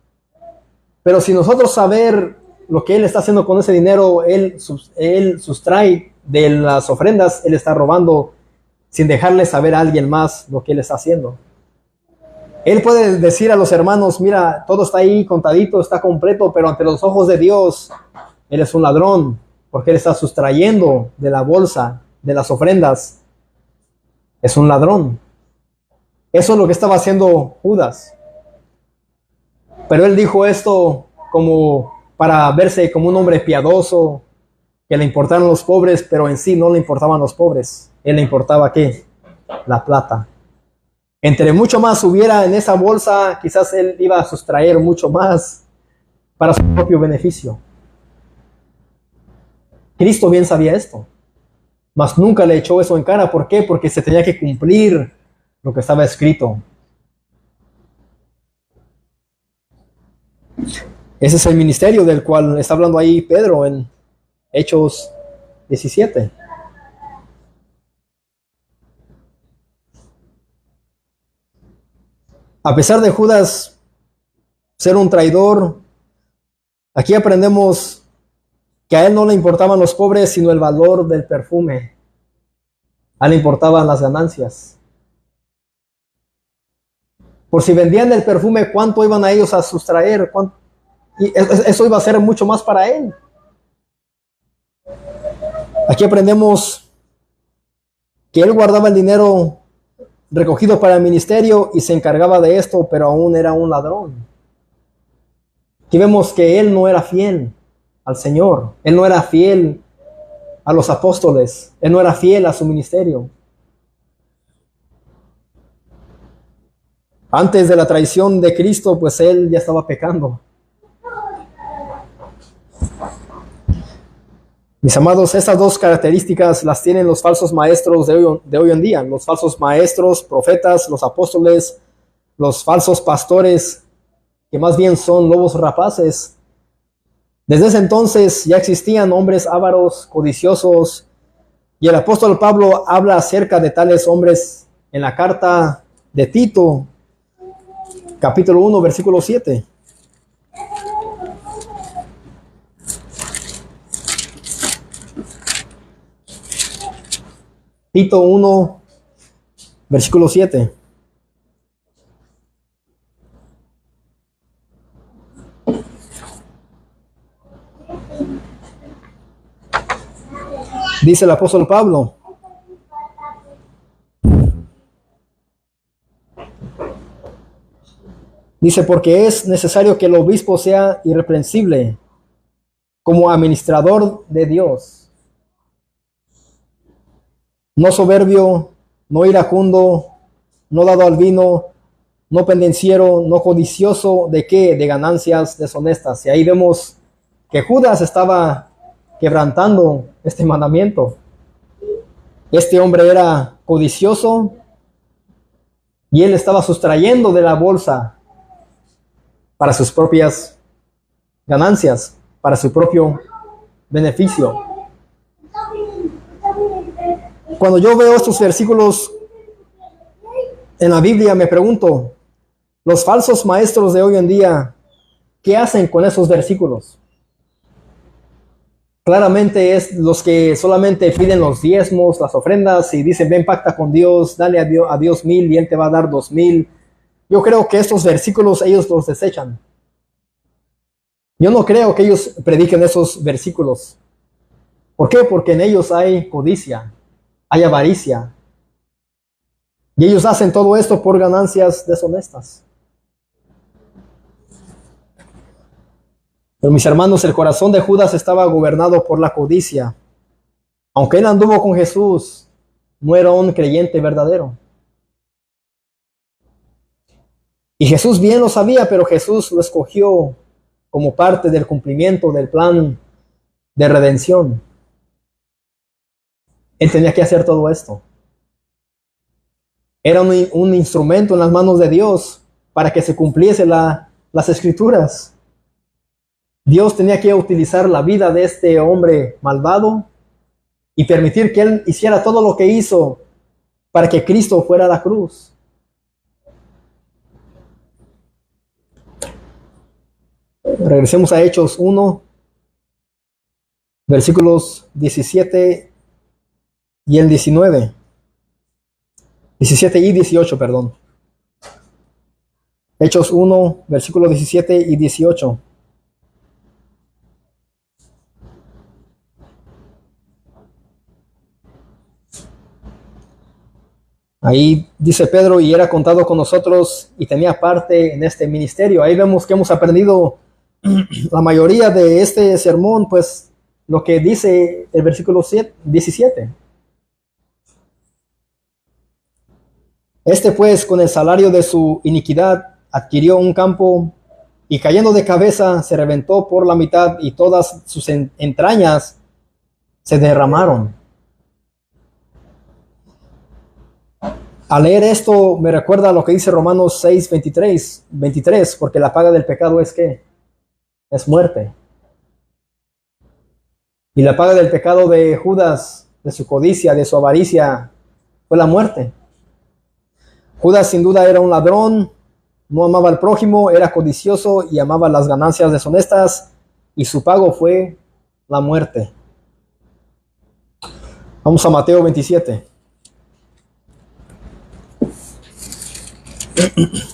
pero si nosotros saber lo que él está haciendo con ese dinero, él sustrae de las ofrendas, él está robando sin dejarle saber a alguien más lo que él está haciendo. Él puede decir a los hermanos, mira, todo está ahí contadito, está completo, pero ante los ojos de Dios, él es un ladrón, porque él está sustrayendo de la bolsa, de las ofrendas. Es un ladrón. Eso es lo que estaba haciendo Judas. Pero él dijo esto como para verse como un hombre piadoso, que le importaban los pobres, pero en sí no le importaban los pobres. Él le importaba ¿qué? La plata. Entre mucho más hubiera en esa bolsa, quizás él iba a sustraer mucho más para su propio beneficio. Cristo bien sabía esto, mas nunca le echó eso en cara. ¿Por qué? Porque se tenía que cumplir lo que estaba escrito. Ese es el ministerio del cual está hablando ahí Pedro en Hechos 17. A pesar de Judas ser un traidor, aquí aprendemos que a él no le importaban los pobres, sino el valor del perfume. A él le importaban las ganancias. Por si vendían el perfume, ¿cuánto iban a ellos a sustraer? Y eso iba a ser mucho más para él. Aquí aprendemos que él guardaba el dinero recogido para el ministerio y se encargaba de esto, pero aún era un ladrón. Aquí vemos que él no era fiel al Señor, él no era fiel a los apóstoles, él no era fiel a su ministerio. Antes de la traición de Cristo, pues él ya estaba pecando. Mis amados, estas dos características las tienen los falsos maestros de hoy en día. Los falsos maestros, profetas, los apóstoles, los falsos pastores, que más bien son lobos rapaces. Desde ese entonces ya existían hombres ávaros, codiciosos, y el apóstol Pablo habla acerca de tales hombres en la carta de Tito, capítulo 1, versículo 7. Tito 1, versículo 7. Dice el apóstol Pablo: dice, porque es necesario que el obispo sea irreprensible como administrador de Dios, no soberbio, no iracundo, no dado al vino, no pendenciero, no codicioso, ¿de qué? De ganancias deshonestas. Y ahí vemos que Judas estaba quebrantando este mandamiento. Este hombre era codicioso y él estaba sustrayendo de la bolsa para sus propias ganancias, para su propio beneficio. Cuando yo veo estos versículos en la Biblia, me pregunto, los falsos maestros de hoy en día, ¿qué hacen con esos versículos? Claramente es los que solamente piden los diezmos, las ofrendas y dicen, ven, pacta con Dios, dale a Dios 1000 y Él te va a dar 2000. Yo creo que estos versículos ellos los desechan. Yo no creo que ellos prediquen esos versículos. ¿Por qué? Porque en ellos hay codicia, hay avaricia. Y ellos hacen todo esto por ganancias deshonestas. Pero mis hermanos, el corazón de Judas estaba gobernado por la codicia. Aunque él anduvo con Jesús, no era un creyente verdadero. Y Jesús bien lo sabía, pero Jesús lo escogió como parte del cumplimiento del plan de redención. Él tenía que hacer todo esto. Era un instrumento en las manos de Dios para que se cumpliese las escrituras. Dios tenía que utilizar la vida de este hombre malvado y permitir que él hiciera todo lo que hizo para que Cristo fuera a la cruz. Regresemos a Hechos 1, versículos 17 y el 19. 17 y 18, perdón. Hechos 1, versículos 17 y 18. Ahí dice Pedro, y era contado con nosotros y tenía parte en este ministerio. Ahí vemos que hemos aprendido la mayoría de este sermón, pues lo que dice el versículo 17. Este pues, con el salario de su iniquidad, adquirió un campo y cayendo de cabeza se reventó por la mitad y todas sus entrañas se derramaron. Al leer esto me recuerda a lo que dice Romanos 6, 23, porque la paga del pecado es ¿qué? Es muerte. Y la paga del pecado de Judas, de su codicia, de su avaricia, fue la muerte. Judas sin duda era un ladrón, no amaba al prójimo, era codicioso y amaba las ganancias deshonestas, y su pago fue la muerte. Vamos a Mateo 27.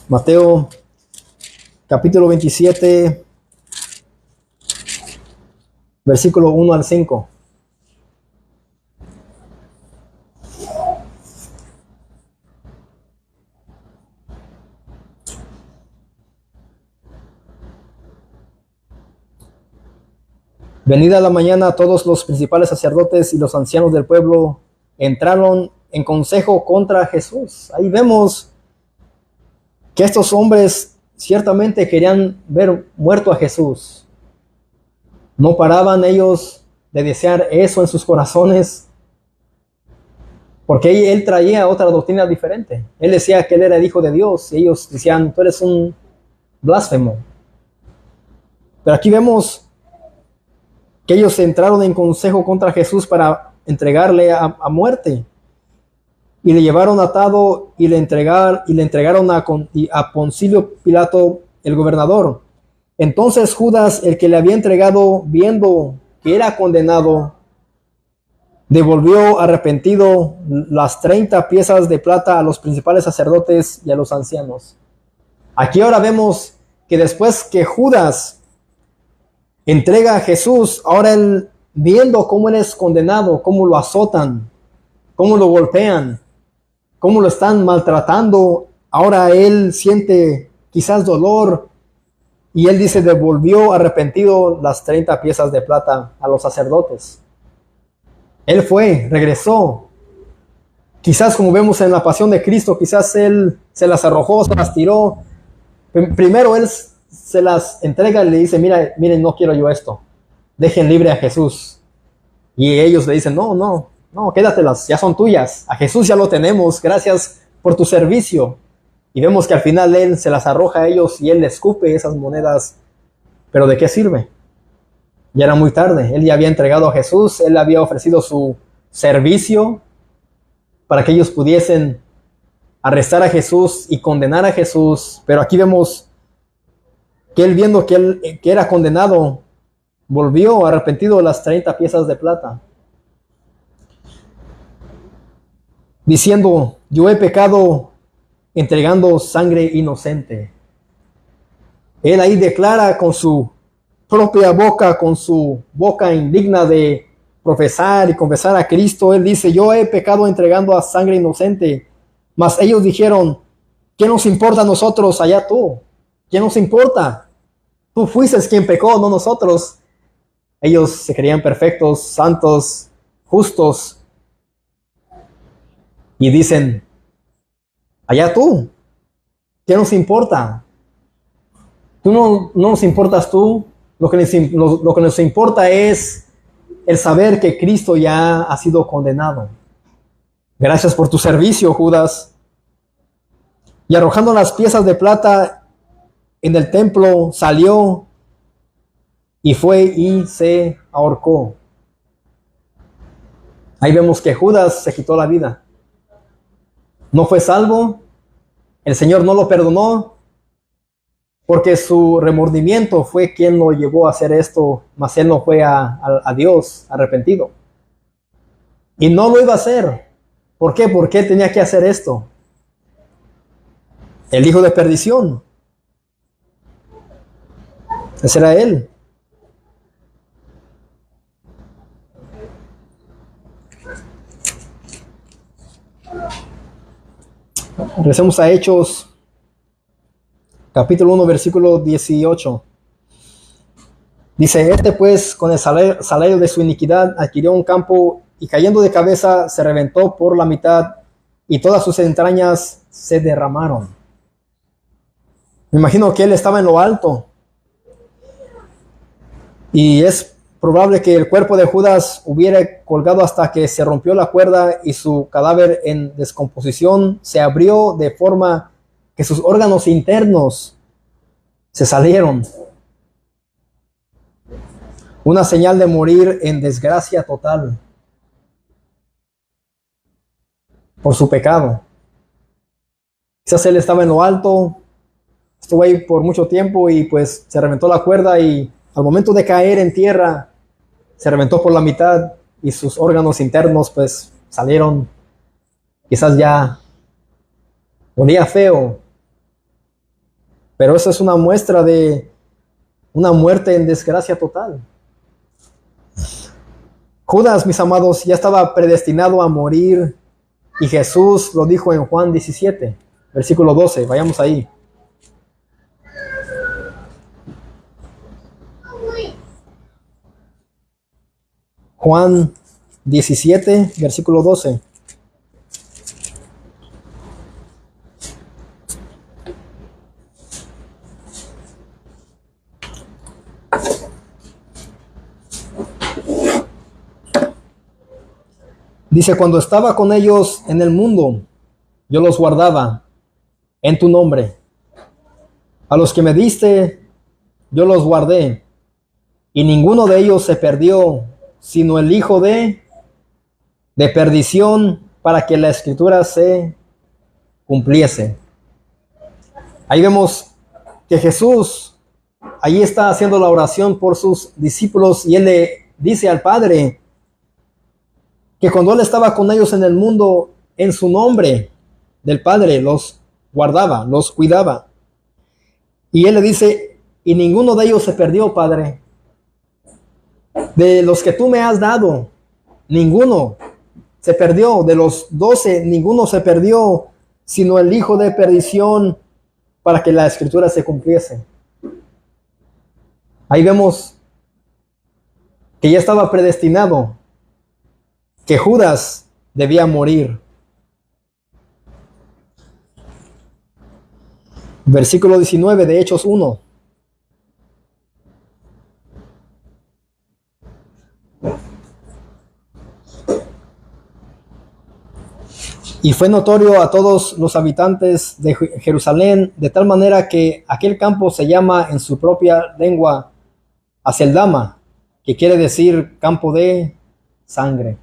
Mateo capítulo 27, versículo 1 al 5. Venida la mañana, todos los principales sacerdotes y los ancianos del pueblo entraron en consejo contra Jesús. Ahí vemos que estos hombres ciertamente querían ver muerto a Jesús. No paraban ellos de desear eso en sus corazones, porque él traía otra doctrina diferente. Él decía que él era el Hijo de Dios, y ellos decían, tú eres un blasfemo. Pero aquí vemos que ellos entraron en consejo contra Jesús para entregarle a muerte. Y le llevaron atado y le entregaron a Poncio Pilato, el gobernador. Entonces Judas, el que le había entregado, viendo que era condenado, devolvió arrepentido las 30 piezas de plata a los principales sacerdotes y a los ancianos. Aquí ahora vemos que después que Judas entrega a Jesús, ahora él, viendo cómo él es condenado, cómo lo azotan, cómo lo golpean, cómo lo están maltratando, ahora él siente quizás dolor, y él dice, devolvió arrepentido las 30 piezas de plata a los sacerdotes. Él regresó. Quizás como vemos en la pasión de Cristo, quizás él se las arrojó, se las tiró. Primero él se las entrega y le dice, miren, no quiero yo esto. Dejen libre a Jesús. Y ellos le dicen, no, quédatelas, ya son tuyas. A Jesús ya lo tenemos, gracias por tu servicio. Y vemos que al final él se las arroja a ellos y él le escupe esas monedas. ¿Pero de qué sirve? Ya era muy tarde, él ya había entregado a Jesús, él había ofrecido su servicio para que ellos pudiesen arrestar a Jesús y condenar a Jesús. Pero aquí vemos que él, viendo que era condenado, volvió arrepentido las 30 piezas de plata, diciendo, yo he pecado entregando sangre inocente. Él ahí declara con su propia boca, con su boca indigna de profesar y confesar a Cristo, él dice, yo he pecado entregando a sangre inocente. Mas ellos dijeron, ¿qué nos importa a nosotros? Allá tú. ¿Qué nos importa? Tú fuiste quien pecó, no nosotros. Ellos se creían perfectos, santos, justos. Y dicen, allá tú. ¿Qué nos importa? Tú no nos importas tú. Lo que nos importa es el saber que Cristo ya ha sido condenado. Gracias por tu servicio, Judas. Y arrojando las piezas de plata en el templo, salió y fue y se ahorcó. Ahí vemos que Judas se quitó la vida. No fue salvo. El Señor no lo perdonó, porque su remordimiento fue quien lo llevó a hacer esto, mas él no fue a Dios arrepentido. Y no lo iba a hacer. ¿Por qué? ¿Por qué tenía que hacer esto? El hijo de perdición. Ese era él. Regresemos a Hechos, capítulo 1, versículo 18. Dice, pues con el salario de su iniquidad adquirió un campo y cayendo de cabeza se reventó por la mitad y todas sus entrañas se derramaron. Me imagino que él estaba en lo alto y es probable que el cuerpo de Judas hubiera colgado hasta que se rompió la cuerda y su cadáver en descomposición se abrió de forma que sus órganos internos se salieron. Una señal de morir en desgracia total por su pecado. Quizás él estaba en lo alto, Estuvo ahí por mucho tiempo y pues se reventó la cuerda y al momento de caer en tierra se reventó por la mitad y sus órganos internos pues salieron, quizás ya olía feo, pero eso es una muestra de una muerte en desgracia total. Judas, mis amados, ya estaba predestinado a morir y Jesús lo dijo en Juan 17, versículo 12. Vayamos ahí. Juan 17, versículo 12. Dice, cuando estaba con ellos en el mundo, yo los guardaba en tu nombre. A los que me diste, yo los guardé, y ninguno de ellos se perdió, sino el hijo de perdición, para que la escritura se cumpliese. Ahí vemos que Jesús, ahí está haciendo la oración por sus discípulos, y él le dice al Padre, que cuando él estaba con ellos en el mundo, en su nombre del Padre, los guardaba, los cuidaba. Y él le dice, y ninguno de ellos se perdió, Padre. De los que tú me has dado, ninguno se perdió. De los 12, ninguno se perdió, sino el hijo de perdición, para que la escritura se cumpliese. Ahí vemos que ya estaba predestinado que Judas debía morir. Versículo 19 de Hechos 1. Y fue notorio a todos los habitantes de Jerusalén, de tal manera que aquel campo se llama en su propia lengua Aceldama, que quiere decir campo de sangre.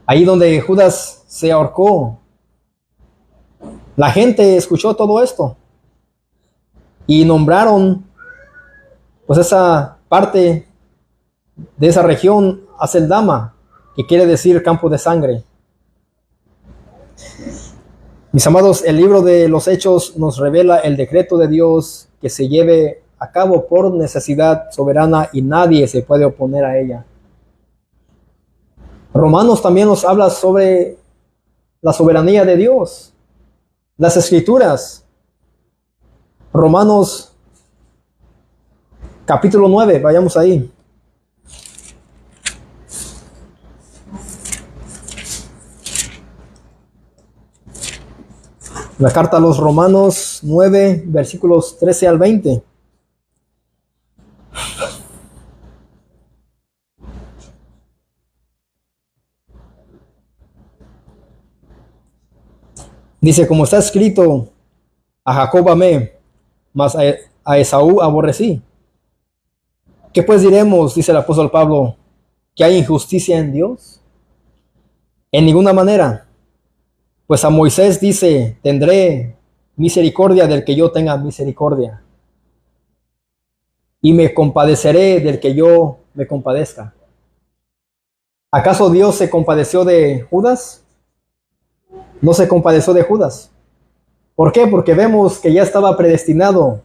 Ahí donde Judas se ahorcó, la gente escuchó todo esto y nombraron pues esa parte de esa región Aceldama, que quiere decir campo de sangre. Mis amados, el libro de los Hechos nos revela el decreto de Dios que se lleve a cabo por necesidad soberana y nadie se puede oponer a ella. Romanos también nos habla sobre la soberanía de Dios. Las Escrituras. Romanos capítulo 9, vayamos ahí. La carta a los Romanos 9, versículos 13 al 20. Dice, como está escrito, a Jacob amé, mas a Esaú aborrecí. ¿Qué pues diremos? Dice el apóstol Pablo, ¿que hay injusticia en Dios? En ninguna manera. Pues a Moisés dice, tendré misericordia del que yo tenga misericordia, y me compadeceré del que yo me compadezca. ¿Acaso Dios se compadeció de Judas? No se compadeció de Judas. ¿Por qué? Porque vemos que ya estaba predestinado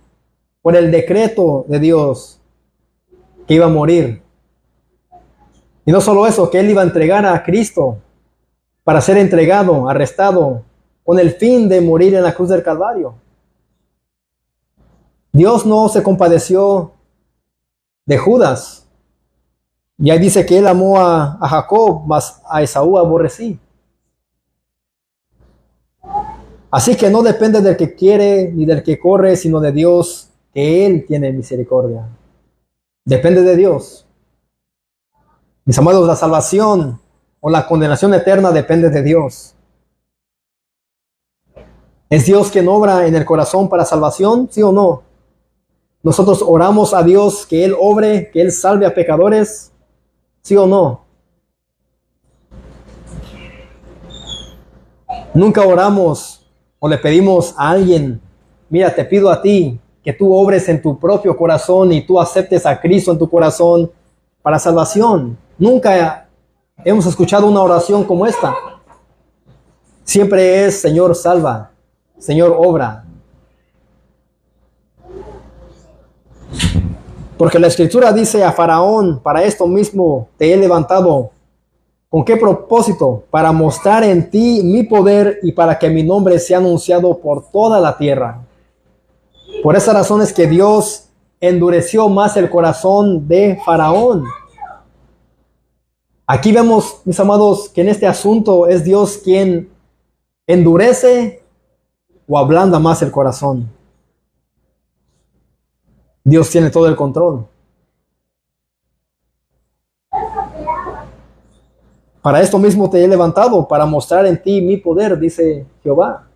por el decreto de Dios que iba a morir. Y no solo eso, que él iba a entregar a Cristo para ser entregado, arrestado, con el fin de morir en la cruz del Calvario. Dios no se compadeció de Judas. Y ahí dice que él amó a Jacob, mas a Esaú aborrecí. Así que no depende del que quiere ni del que corre, sino de Dios, que Él tiene misericordia. Depende de Dios. Mis amados, la salvación o la condenación eterna depende de Dios. ¿Es Dios quien obra en el corazón para salvación? ¿Sí o no? Nosotros oramos a Dios que Él obre, que Él salve a pecadores. ¿Sí o no? Nunca oramos o le pedimos a alguien, mira, te pido a ti que tú obres en tu propio corazón y tú aceptes a Cristo en tu corazón para salvación. Nunca hemos escuchado una oración como esta. Siempre es, Señor, salva, Señor, obra. Porque la Escritura dice a Faraón, para esto mismo te he levantado. ¿Con qué propósito? Para mostrar en ti mi poder y para que mi nombre sea anunciado por toda la tierra. Por esa razón es que Dios endureció más el corazón de Faraón. Aquí vemos, mis amados, que en este asunto es Dios quien endurece o ablanda más el corazón. Dios tiene todo el control. Para esto mismo te he levantado, para mostrar en ti mi poder, dice Jehová.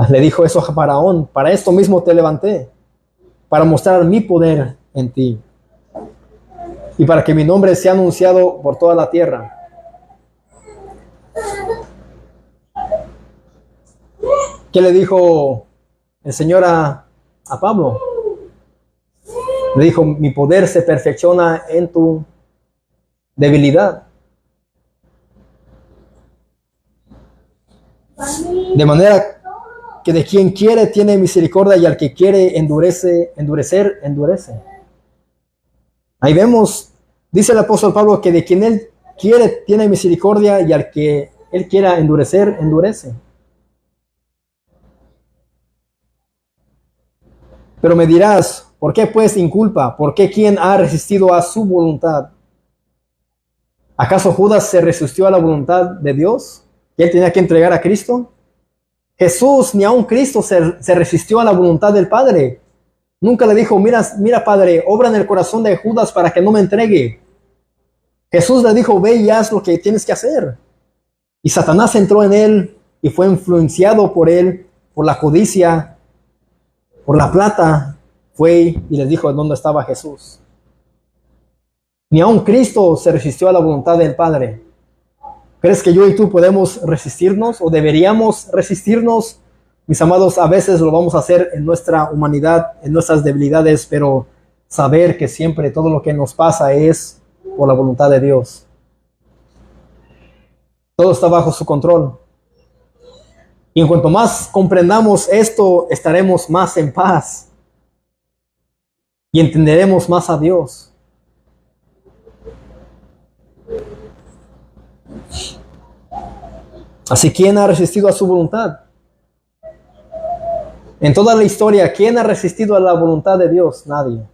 Le dijo eso a Faraón, para esto mismo te levanté, para mostrar mi poder en ti. Y para que mi nombre sea anunciado por toda la tierra. ¿Qué le dijo el Señor a Pablo? Le dijo, mi poder se perfecciona en tu debilidad. De manera que de quien quiere tiene misericordia y al que quiere endurecer. Ahí vemos, dice el apóstol Pablo, que de quien él quiere tiene misericordia y al que él quiera endurecer, endurece. Pero me dirás, ¿por qué pues inculpa? ¿Por qué quién ha resistido a su voluntad? ¿Acaso Judas se resistió a la voluntad de Dios? ¿Que él tenía que entregar a Cristo? Jesús, ni aun Cristo se resistió a la voluntad del Padre. Nunca le dijo, mira Padre, obra en el corazón de Judas para que no me entregue. Jesús le dijo, ve y haz lo que tienes que hacer. Y Satanás entró en él y fue influenciado por él, por la codicia, por la plata. Fue y les dijo dónde estaba Jesús. Ni aun Cristo se resistió a la voluntad del Padre. ¿Crees que yo y tú podemos resistirnos o deberíamos resistirnos? Mis amados, a veces lo vamos a hacer en nuestra humanidad, en nuestras debilidades, pero saber que siempre todo lo que nos pasa es por la voluntad de Dios. Todo está bajo su control. Y en cuanto más comprendamos esto, estaremos más en paz y entenderemos más a Dios. Así, ¿quién ha resistido a su voluntad? En toda la historia, ¿quién ha resistido a la voluntad de Dios? Nadie.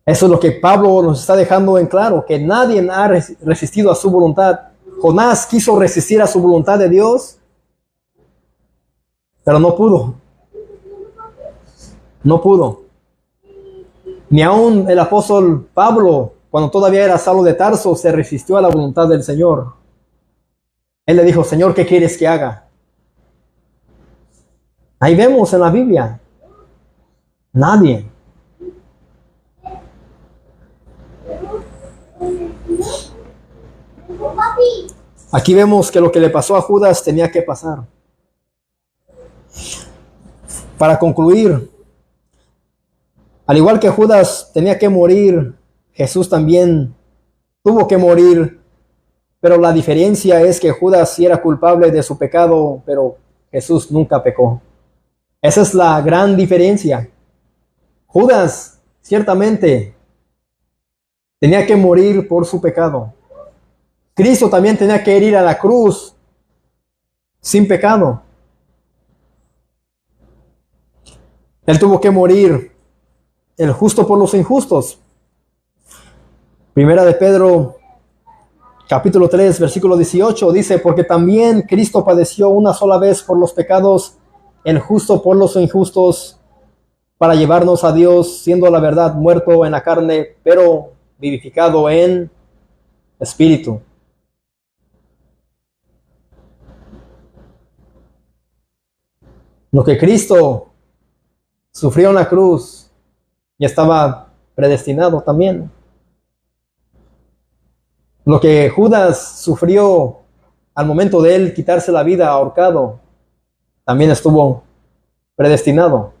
Eso es lo que Pablo nos está dejando en claro, que nadie ha resistido a su voluntad. Jonás quiso resistir a su voluntad de Dios, pero no pudo. No pudo. Ni aun el apóstol Pablo, cuando todavía era Saulo de Tarso, se resistió a la voluntad del Señor. Él le dijo, Señor, ¿qué quieres que haga? Ahí vemos en la Biblia. Nadie. Aquí vemos que lo que le pasó a Judas tenía que pasar. Para concluir, al igual que Judas tenía que morir, Jesús también tuvo que morir. Pero la diferencia es que Judas sí era culpable de su pecado, pero Jesús nunca pecó. Esa es la gran diferencia. Judas ciertamente tenía que morir por su pecado. Cristo también tenía que ir a la cruz sin pecado. Él tuvo que morir, el justo por los injustos. Primera de Pedro, capítulo 3, versículo 18, dice, porque también Cristo padeció una sola vez por los pecados, el justo por los injustos, para llevarnos a Dios, siendo la verdad muerto en la carne, pero vivificado en espíritu. Lo que Cristo sufrió en la cruz ya estaba predestinado también. Lo que Judas sufrió al momento de él quitarse la vida ahorcado, también estuvo predestinado.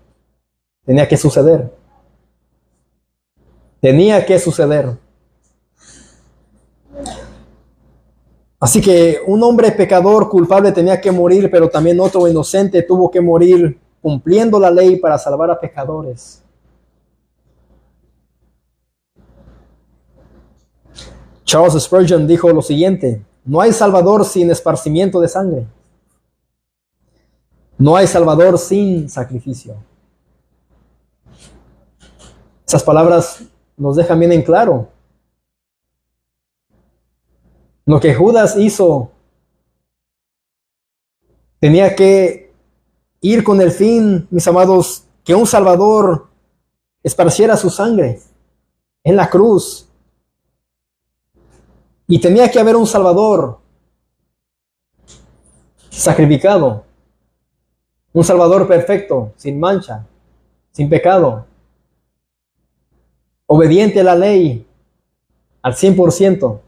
Tenía que suceder. Tenía que suceder. Así que un hombre pecador culpable tenía que morir, pero también otro inocente tuvo que morir cumpliendo la ley para salvar a pecadores. Charles Spurgeon dijo lo siguiente: no hay salvador sin esparcimiento de sangre. No hay salvador sin sacrificio. Esas palabras nos dejan bien en claro. Lo que Judas hizo tenía que ir con el fin, mis amados, que un salvador esparciera su sangre en la cruz. Y tenía que haber un salvador sacrificado. Un salvador perfecto, sin mancha, sin pecado. Obediente a la ley al 100%.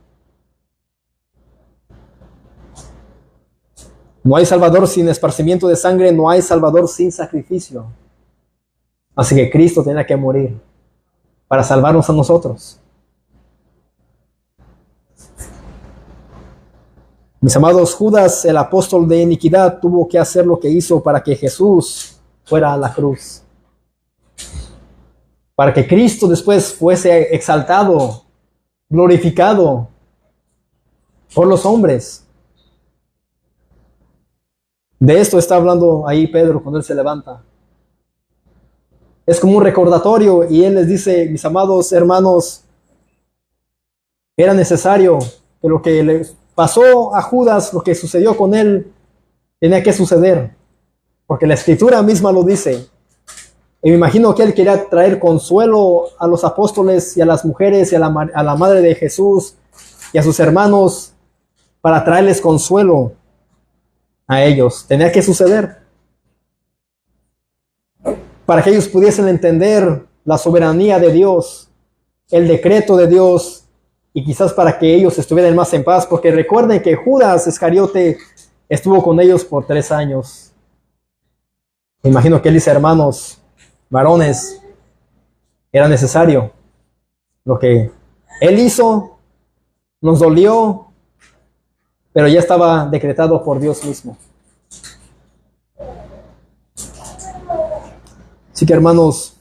No hay salvador sin esparcimiento de sangre, no hay salvador sin sacrificio. Así que Cristo tenía que morir para salvarnos a nosotros. Mis amados, Judas, el apóstol de iniquidad, tuvo que hacer lo que hizo para que Jesús fuera a la cruz. Para que Cristo después fuese exaltado, glorificado por los hombres. De esto está hablando ahí Pedro cuando él se levanta. Es como un recordatorio y él les dice: mis amados hermanos, era necesario que lo que le pasó a Judas, lo que sucedió con él, tenía que suceder. Porque la Escritura misma lo dice. Y me imagino que él quería traer consuelo a los apóstoles y a las mujeres y a la madre de Jesús y a sus hermanos, para traerles consuelo a ellos. Tenía que suceder para que ellos pudiesen entender la soberanía de Dios, el decreto de Dios, y quizás para que ellos estuvieran más en paz, porque recuerden que Judas Iscariote estuvo con ellos por 3 años. Me imagino que él dice: hermanos, varones, era necesario. Lo que él hizo nos dolió, pero ya estaba decretado por Dios mismo. Así que, hermanos,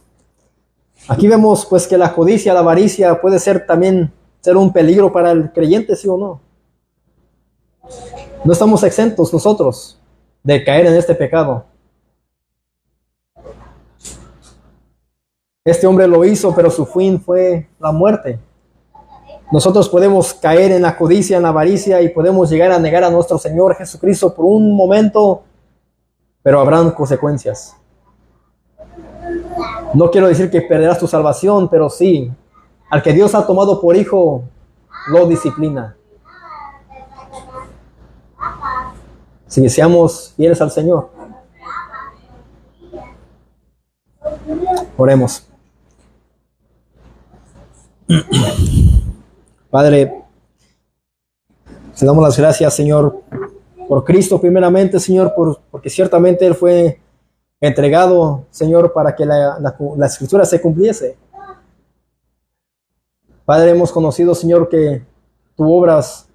aquí vemos pues que la codicia, la avaricia puede ser también un peligro para el creyente, ¿sí o no? No estamos exentos nosotros de caer en este pecado. Este hombre lo hizo, pero su fin fue la muerte. Nosotros podemos caer en la codicia, en la avaricia, y podemos llegar a negar a nuestro Señor Jesucristo por un momento, pero habrán consecuencias. No quiero decir que perderás tu salvación, pero sí, al que Dios ha tomado por hijo, lo disciplina. Si seamos fieles al Señor. Oremos. Padre, te damos las gracias, Señor, por Cristo primeramente, Señor, porque ciertamente Él fue entregado, Señor, para que la Escritura se cumpliese. Padre, hemos conocido, Señor, que tú obras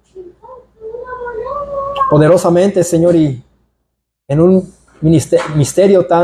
poderosamente, Señor, y en un misterio tan